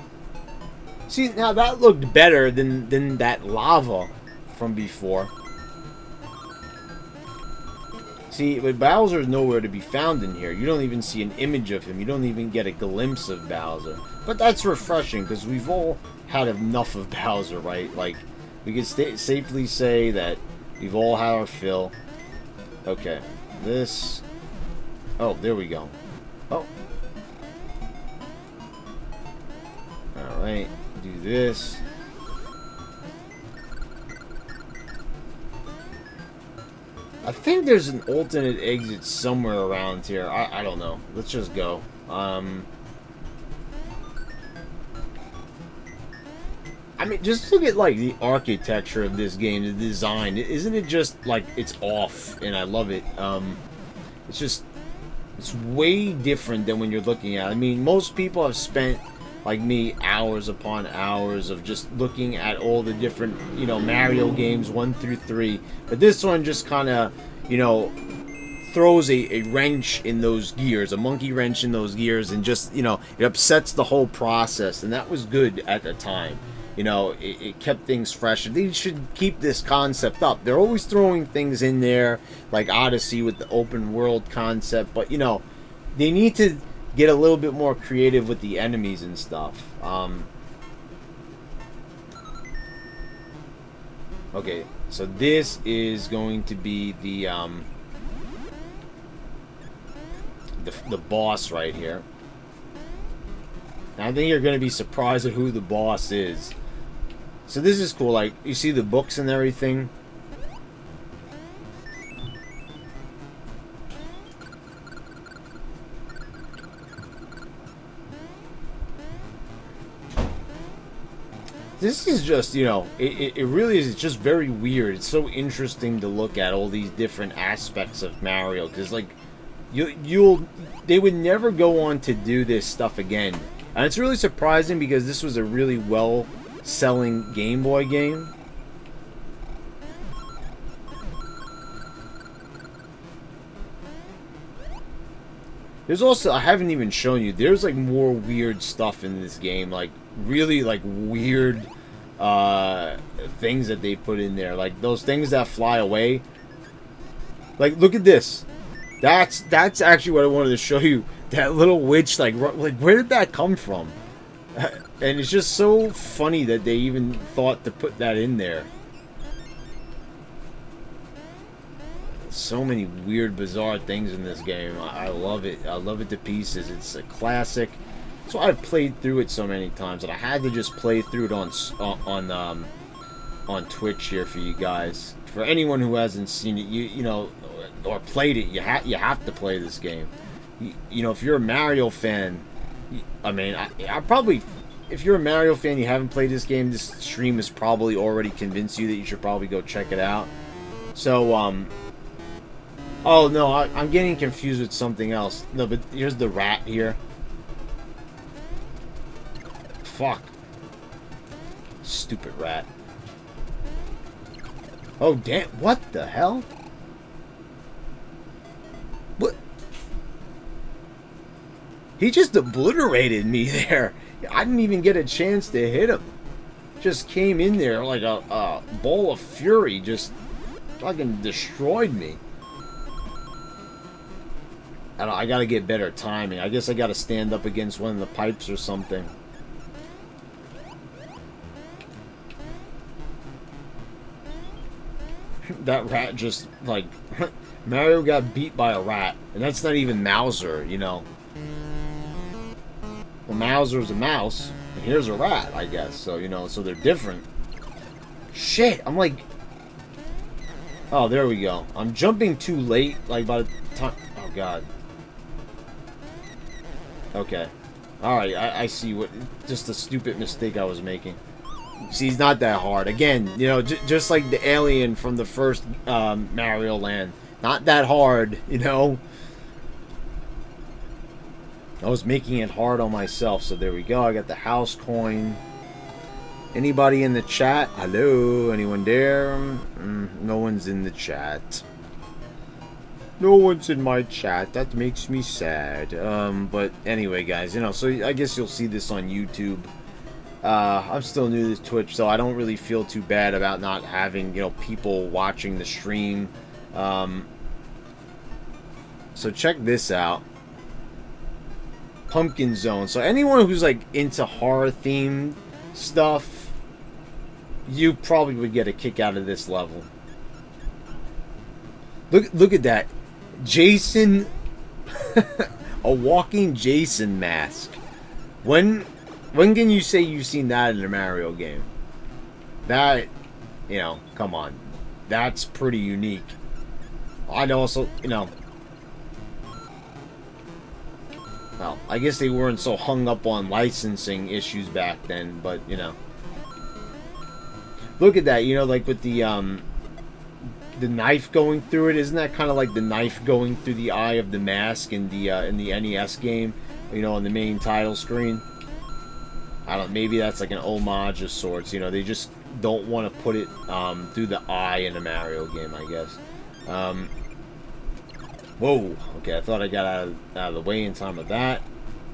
See, now that looked better than that lava from before. See, but Bowser's nowhere to be found in here. You don't even see an image of him. You don't even get a glimpse of Bowser. But that's refreshing, because we've all had enough of Bowser, right? Like, we can safely say that we've all had our fill. Okay, this... Oh, there we go. Oh. Alright. Do this. I think there's an alternate exit somewhere around here. I don't know. Let's just go. I mean, just look at, like, the architecture of this game, the design. Isn't it just, like, it's off, and I love it. It's just, it's way different than when you're looking at it. I mean, most people have spent, like me, hours upon hours of just looking at all the different, Mario games 1 through 3. But this one just kind of, throws a wrench in those gears, a monkey wrench in those gears, and just, it upsets the whole process. And that was good at the time. It kept things fresh. They should keep this concept up. They're always throwing things in there, like Odyssey with the open world concept. But, they need to get a little bit more creative with the enemies and stuff. Okay, so this is going to be the boss right here. Now, I think you're going to be surprised at who the boss is. So this is cool. Like, you see the books and everything. This is just, you know, it really is just very weird. It's so interesting to look at all these different aspects of Mario, because like they would never go on to do this stuff again, and it's really surprising because this was a really well selling Game Boy game. There's also, I haven't even shown you, there's like more weird stuff in this game, like really like weird things that they put in there, like those things that fly away. Like, look at this. That's actually what I wanted to show you. That little witch, like where did that come from? And it's just so funny that they even thought to put that in there. So many weird, bizarre things in this game. I love it. I love it to pieces. It's a classic. That's why I've played through it so many times, and I had to just play through it on Twitch here for you guys. For anyone who hasn't seen it, you know, or played it, you have to play this game. You know, if you're a Mario fan, I mean, I probably, if you're a Mario fan, you haven't played this game, this stream has probably already convinced you that you should probably go check it out. So, oh no, I'm getting confused with something else. No, but here's the rat here. Fuck. Stupid rat. Oh damn, what the hell? What? He just obliterated me there. I didn't even get a chance to hit him. Just came in there like a ball of fury, just fucking destroyed me. I don't know, I gotta get better timing. I guess I gotta stand up against one of the pipes or something. That rat just, like, Mario got beat by a rat. And that's not even Mauser, you know. Well, Mauser's a mouse, and here's a rat, I guess. So, you know, so they're different. Shit, I'm like... Oh, there we go. I'm jumping too late, like, by the time... Oh, God. Okay. Alright, I see what... Just a stupid mistake I was making. See, he's not that hard. Again, you know, just like the alien from the first Mario Land. Not that hard, you know. I was making it hard on myself, so there we go. I got the house coin. Anybody in the chat? Hello? Anyone there? No one's in the chat. No one's in my chat. That makes me sad. But anyway, guys, you know, so I guess you'll see this on YouTube. I'm still new to Twitch, so I don't really feel too bad about not having, you know, people watching the stream. So check this out. Pumpkin Zone. So anyone who's like into horror themed stuff, you probably would get a kick out of this level. Look at that. Jason, a walking Jason mask. When can you say you've seen that in a Mario game? That, you know, come on. That's pretty unique. I'd also, you know... Well, I guess they weren't so hung up on licensing issues back then, but, you know. Look at that, you know, like with the knife going through it. Isn't that kind of like the knife going through the eye of the mask in the NES game? You know, on the main title screen? I don't. Maybe that's like an homage of sorts. You know, they just don't want to put it through the eye in a Mario game, I guess. Whoa. Okay, I thought I got out of the way in time of that.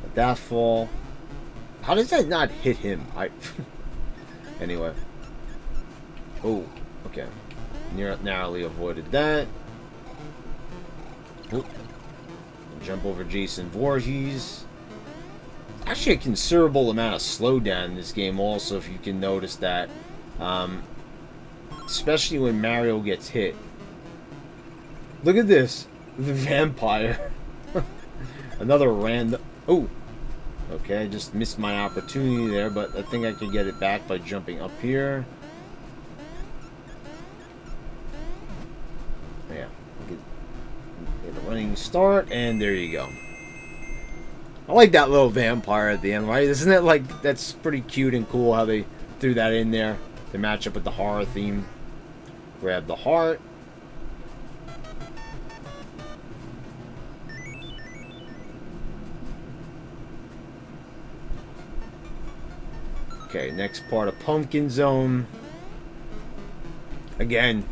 Let that fall. How does that not hit him? Anyway. Oh. Okay. Narrowly avoided that. Oop. Jump over Jason Voorhees. Actually a considerable amount of slowdown in this game also, if you can notice that. Especially when Mario gets hit. Look at this. The vampire. Another random... Oh. Okay, I just missed my opportunity there, but I think I could get it back by jumping up here. Yeah, get a running start, and there you go. I like that little vampire at the end, right? Isn't it like, that's pretty cute and cool how they threw that in there to match up with the horror theme. Grab the heart. Okay, next part of Pumpkin Zone. Again,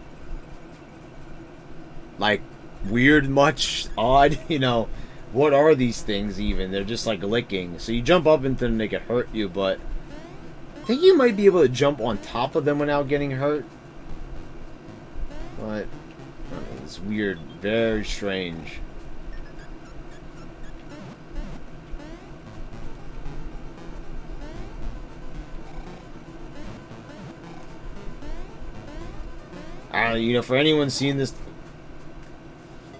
like, weird, much, odd, you know. What are these things even? They're just like licking. So you jump up into them, they can hurt you, but I think you might be able to jump on top of them without getting hurt. But I mean, it's weird, very strange. You know, for anyone seeing this,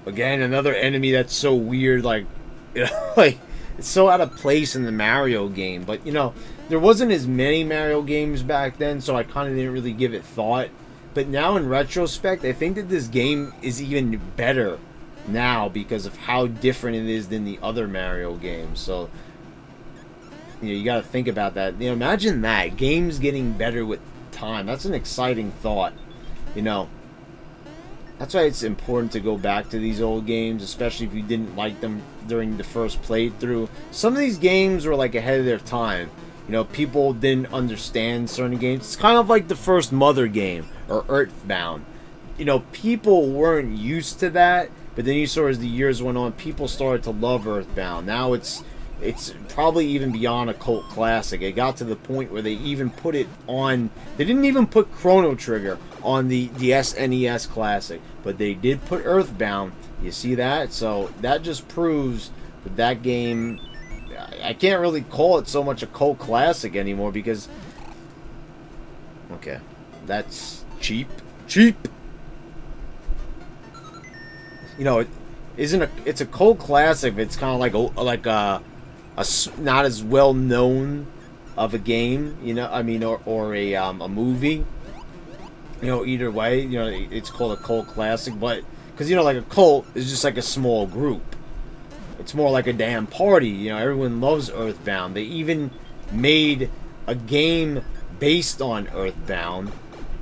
again, another enemy that's so weird, like, you know, like, it's so out of place in the Mario game. But, you know, there wasn't as many Mario games back then, so I kind of didn't really give it thought. But now, in retrospect, I think that this game is even better now because of how different it is than the other Mario games. So, you know, you got to think about that. You know, imagine that. Games getting better with time. That's an exciting thought, you know. That's why it's important to go back to these old games, especially if you didn't like them during the first playthrough. Some of these games were like ahead of their time. You know, people didn't understand certain games. It's kind of like the first Mother game or Earthbound. You know, people weren't used to that, but then you saw as the years went on, people started to love Earthbound. Now it's probably even beyond a cult classic. It got to the point where they even put it on. They didn't even put Chrono Trigger on the SNES Classic, but they did put Earthbound. You see that? So that just proves that that game, I can't really call it so much a cult classic anymore because, okay, that's cheap. You know, it's a cult classic. It's kind of like a not as well known of a game, you know. I mean, or a movie. You know, either way, you know, it's called a cult classic, but because, you know, like a cult is just like a small group. It's more like a damn party. You know, everyone loves Earthbound. They even made a game based on Earthbound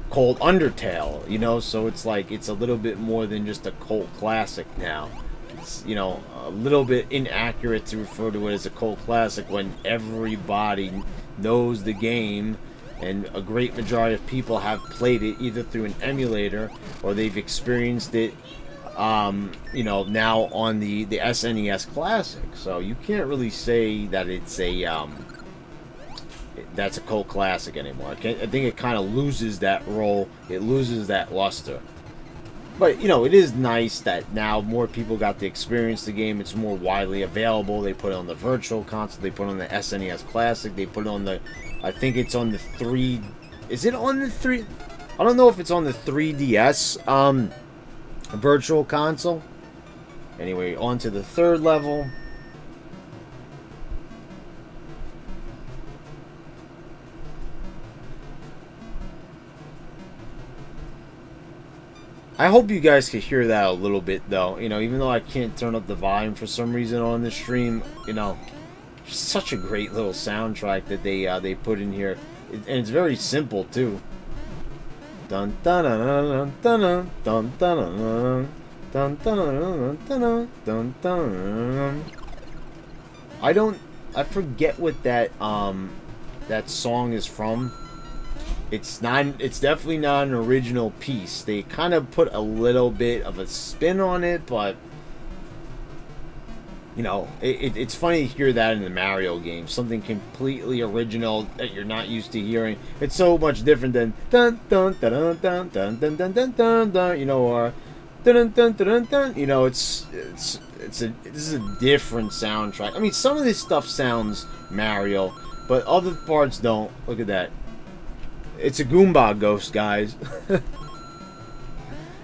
called Undertale. You know, so it's like it's a little bit more than just a cult classic now. It's, you know, a little bit inaccurate to refer to it as a cult classic when everybody knows the game. And a great majority of people have played it either through an emulator or they've experienced it, you know, now on the SNES Classic. So you can't really say that it's a that's a cult classic anymore. I think it kind of loses that role. It loses that luster. But, you know, it is nice that now more people got to experience the game. It's more widely available. They put it on the Virtual Console. They put it on the SNES Classic. They put it on the, I think it's on the 3... Is it on the 3... I don't know if it's on the 3DS Virtual Console. Anyway, on to the third level. I hope you guys could hear that a little bit, though. You know, even though I can't turn up the volume for some reason on this stream, you know, such a great little soundtrack that they put in here, and it's very simple too. Dun dun dun dun dun dun dun dun dun dun dun dun. I forget what that song is from. It's definitely not an original piece. They kind of put a little bit of a spin on it, but you know, it's funny to hear that in the Mario game. Something completely original that you're not used to hearing. It's so much different than dun dun dun dun dun dun dun dun dun dun, you know, or dun dun dun dun dun. You know, this is a different soundtrack. I mean, some of this stuff sounds Mario, but other parts don't. Look at that. It's a Goomba ghost, guys.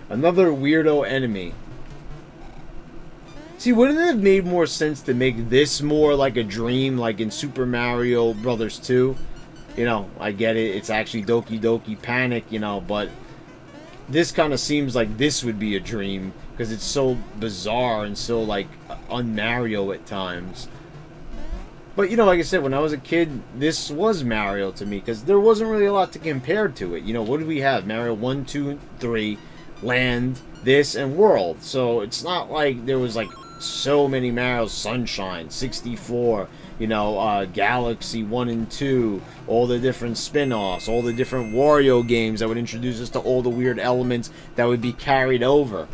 Another weirdo enemy. See, wouldn't it have made more sense to make this more like a dream, like in Super Mario Brothers 2? You know, I get it. It's actually Doki Doki Panic, you know, but this kind of seems like this would be a dream because it's so bizarre and so, like, un-Mario at times. But, you know, like I said, when I was a kid, this was Mario to me because there wasn't really a lot to compare to it. You know, what did we have? Mario 1, 2, 3, Land, this, and World. So it's not like there was, like, so many Mario's. Sunshine, 64, you know, Galaxy 1 and 2, all the different spin-offs, all the different Wario games that would introduce us to all the weird elements that would be carried over.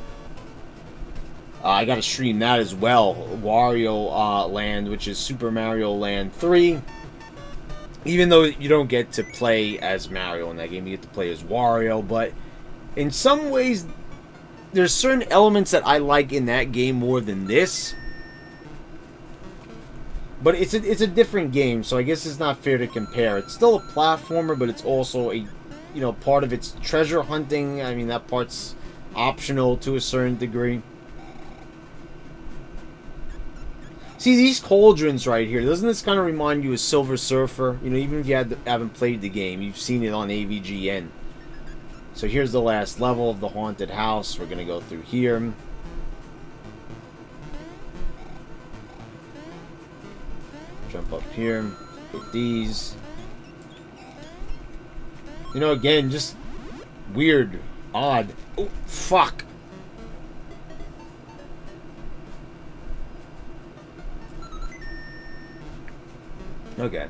I gotta stream that as well. Wario Land, which is Super Mario Land 3. Even though you don't get to play as Mario in that game, you get to play as Wario, but in some ways, there's certain elements that I like in that game more than this. But it's a different game, so I guess it's not fair to compare. It's still a platformer, but it's also a, you know, part of its treasure hunting. I mean, that part's optional to a certain degree. See, these cauldrons right here, doesn't this kind of remind you of Silver Surfer? You know, even if you haven't played the game, you've seen it on AVGN. So here's the last level of the haunted house. We're going to go through here. Jump up here. Hit these. You know, again, just weird, odd. Oh, fuck. Okay.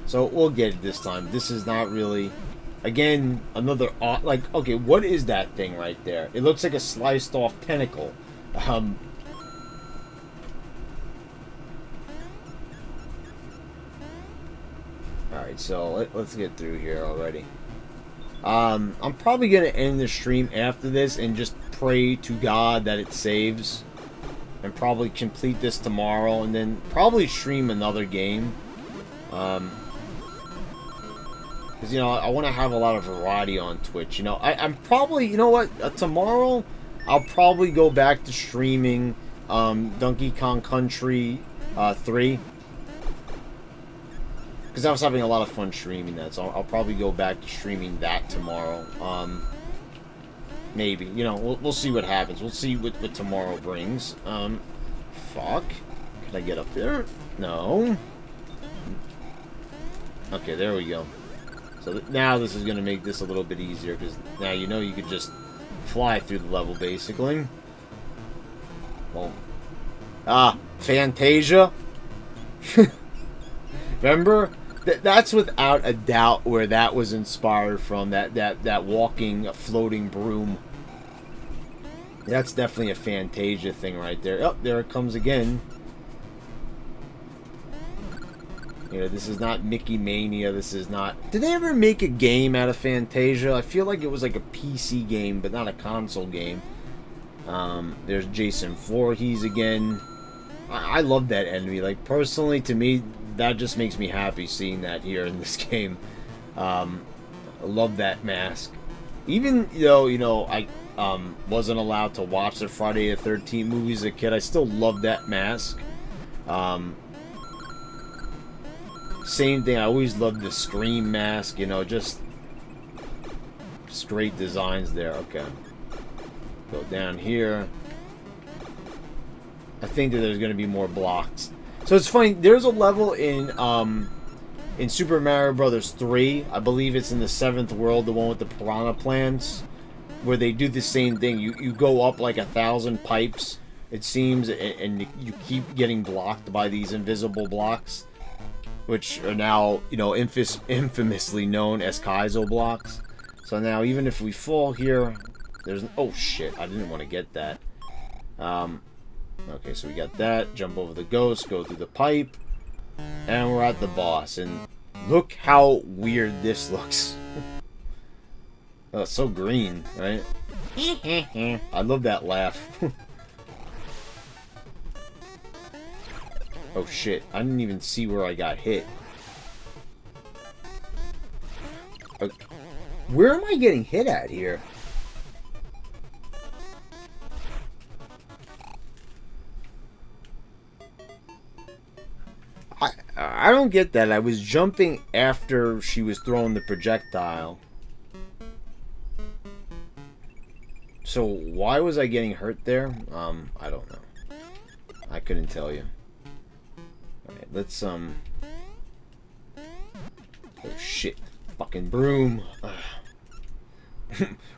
So we'll get it this time. This is not really... Again, another... Like, okay, what is that thing right there? It looks like a sliced off tentacle. Alright, so let's get through here already. I'm probably going to end the stream after this and just pray to God that it saves. And probably complete this tomorrow, and then probably stream another game. Because, you know, I want to have a lot of variety on Twitch. You know, I'm probably, you know what, tomorrow I'll probably go back to streaming Donkey Kong Country 3. Because I was having a lot of fun streaming that, so I'll probably go back to streaming that tomorrow. Maybe, you know, we'll see what happens. We'll see what tomorrow brings. Fuck. Can I get up there? No. Okay, there we go. So now this is going to make this a little bit easier, because now you know you could just fly through the level, basically. Well, Fantasia. Remember? That's without a doubt where that was inspired from. That walking, floating broom. That's definitely a Fantasia thing right there. Oh, there it comes again. You know, this is not Mickey Mania. This is not... Did they ever make a game out of Fantasia? I feel like it was like a PC game, but not a console game. There's Jason Voorhees again. I love that enemy. Like, personally, to me, that just makes me happy seeing that here in this game. I love that mask. Even though, you know, I wasn't allowed to watch the Friday the 13th movies as a kid, I still love that mask. Same thing, I always loved the Scream mask, you know, just great designs there. Okay. Go down here. I think that there's going to be more blocks. So it's funny, there's a level in Super Mario Brothers 3, I believe it's in the 7th world, the one with the piranha plants, where they do the same thing. You go up like 1,000 pipes, it seems, and you keep getting blocked by these invisible blocks, which are now, you know, infamously known as Kaizo blocks. So now, even if we fall here, there's... Oh, shit, I didn't want to get that. Okay, so we got that. Jump over the ghost, go through the pipe, and we're at the boss. And look how weird this looks. Oh, it's so green, right? I love that laugh. Oh shit, I didn't even see where I got hit. Okay. Where am I getting hit at here? I don't get that. I was jumping after she was throwing the projectile. So why was I getting hurt there? I don't know. I couldn't tell you. Alright, let's Oh shit. Fucking broom.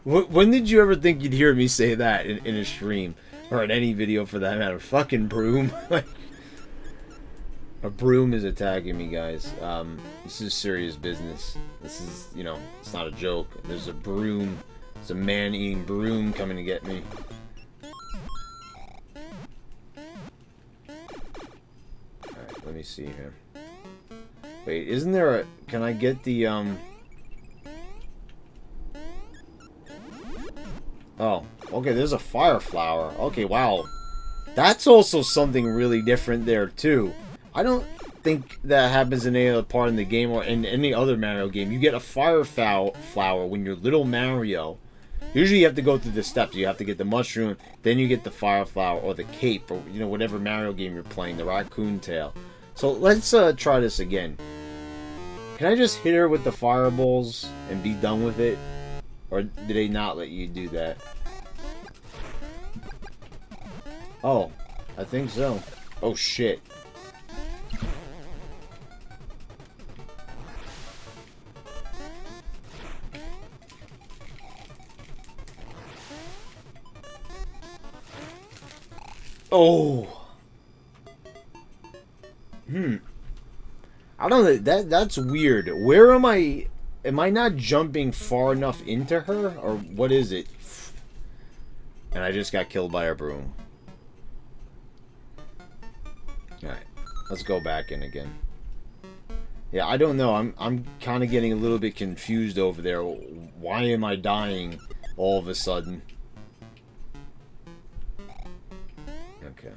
When did you ever think you'd hear me say that in a stream? Or in any video for that matter? Fucking broom. A broom is attacking me, guys. This is serious business. This is, you know, it's not a joke. There's a broom. There's a man-eating broom coming to get me. Alright, let me see here. Wait, isn't there a... Can I get the, Oh, okay, there's a fire flower. Okay, wow. That's also something really different there, too. I don't think that happens in any other part in the game or in any other Mario game. You get a fire flower when you're little Mario. Usually you have to go through the steps. You have to get the mushroom, then you get the fire flower or the cape or, you know, whatever Mario game you're playing, the raccoon tail. So let's try this again. Can I just hit her with the fireballs and be done with it? Or did they not let you do that? Oh, I think so. Oh shit. Oh. I don't know. That's weird. Where am I? Am I not jumping far enough into her? Or what is it? And I just got killed by a broom. Alright. Let's go back in again. Yeah, I don't know. I'm kind of getting a little bit confused over there. Why am I dying all of a sudden? Okay.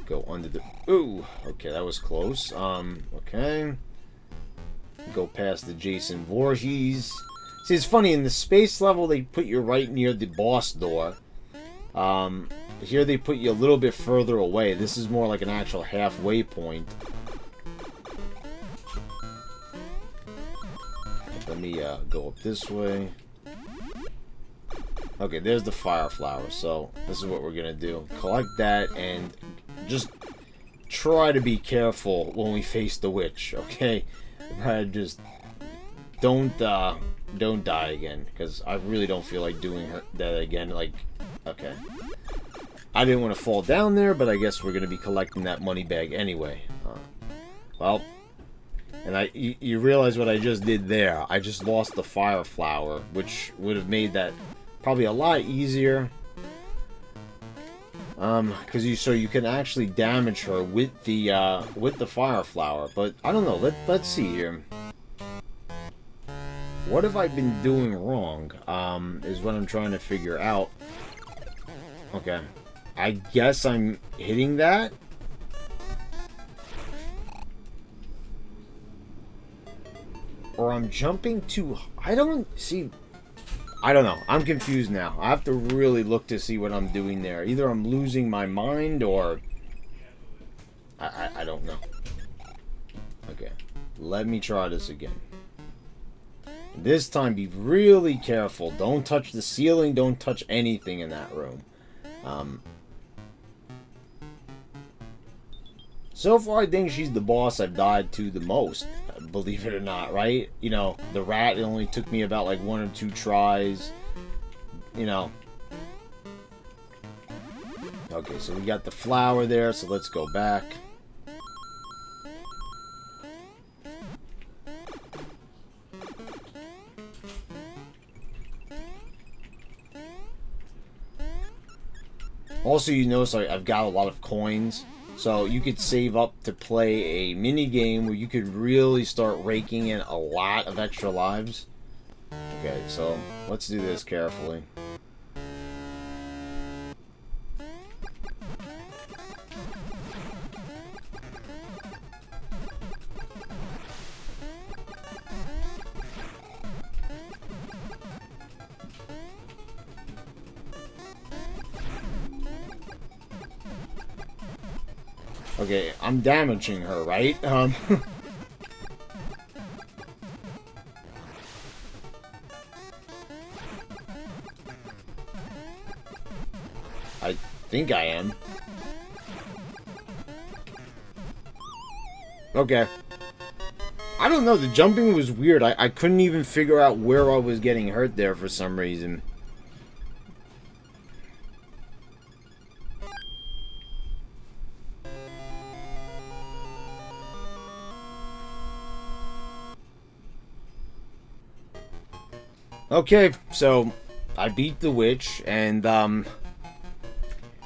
Go under the... Ooh! Okay, that was close. Okay. Go past the Jason Voorhees. See, it's funny, in the space level, they put you right near the boss door. Here they put you a little bit further away. This is more like an actual halfway point. Let me go up this way. Okay, there's the fire flower. So this is what we're gonna do. Collect that and just try to be careful when we face the witch. Okay, just don't die again, because I really don't feel like doing that again. Like, okay, I didn't want to fall down there, but I guess we're gonna be collecting that money bag anyway. Well. And you realize what I just did there. I just lost the fire flower, which would have made that probably a lot easier. Because you can actually damage her with the fire flower. But I don't know. Let's see here. What have I been doing wrong? Is what I'm trying to figure out. Okay, I guess I'm hitting that. Or I'm jumping too... I don't know. I'm confused now. I have to really look to see what I'm doing there. Either I'm losing my mind or... I don't know. Okay. Let me try this again. This time, be really careful. Don't touch the ceiling. Don't touch anything in that room. So far, I think she's the boss I've died to the most. Believe it or not, right? You know, the rat, it only took me about like 1 or 2 tries. You know. Okay, so we got the flower there, so let's go back. Also, you notice I've got a lot of coins. So you could save up to play a mini game where you could really start raking in a lot of extra lives. Okay, so let's do this carefully. Okay, I'm damaging her, right? I think I am. Okay. I don't know, the jumping was weird. I couldn't even figure out where I was getting hurt there for some reason. Okay, so I beat the witch, and I'm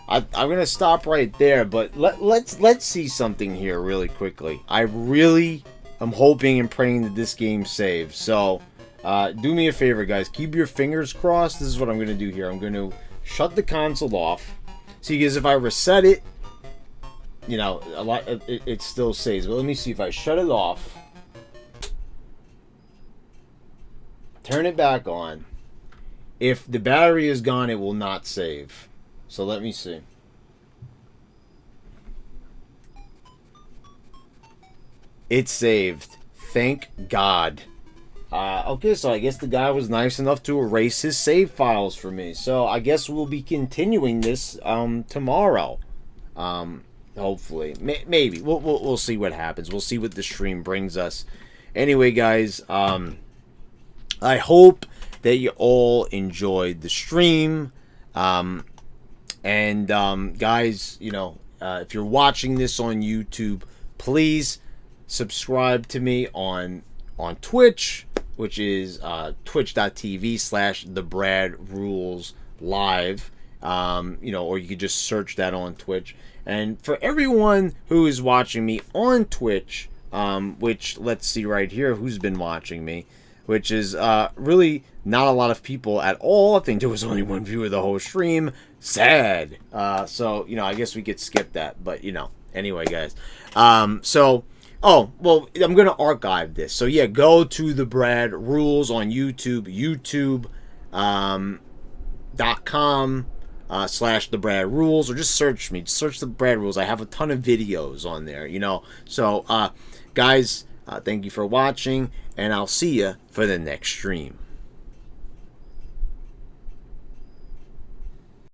gonna stop right there. But let's see something here really quickly. I really am hoping and praying that this game saves. So do me a favor, guys. Keep your fingers crossed. This is what I'm gonna do here. I'm gonna shut the console off. See, because if I reset it, you know, it still saves. But let me see if I shut it off. Turn it back on. If the battery is gone, it will not save. So let me see. It saved. Thank God. Okay, so I guess the guy was nice enough to erase his save files for me. So I guess we'll be continuing this tomorrow. Hopefully. Maybe. We'll see what happens. We'll see what the stream brings us. Anyway, guys, I hope that you all enjoyed the stream. Guys, you know, if you're watching this on YouTube, please subscribe to me on Twitch, which is twitch.tv/TheBradRulesLive. You know, or you could just search that on Twitch. And for everyone who is watching me on Twitch, which let's see right here who's been watching me, which is really not a lot of people at all. I think there was only one viewer the whole stream. Sad. So, you know, I guess we could skip that. But, you know, anyway, guys. Oh, well, I'm going to archive this. So, yeah, go to The Brad Rules on YouTube. YouTube.com/The Brad Rules. Or just search me. Search The Brad Rules. I have a ton of videos on there, you know. So, guys, thank you for watching. And I'll see you for the next stream.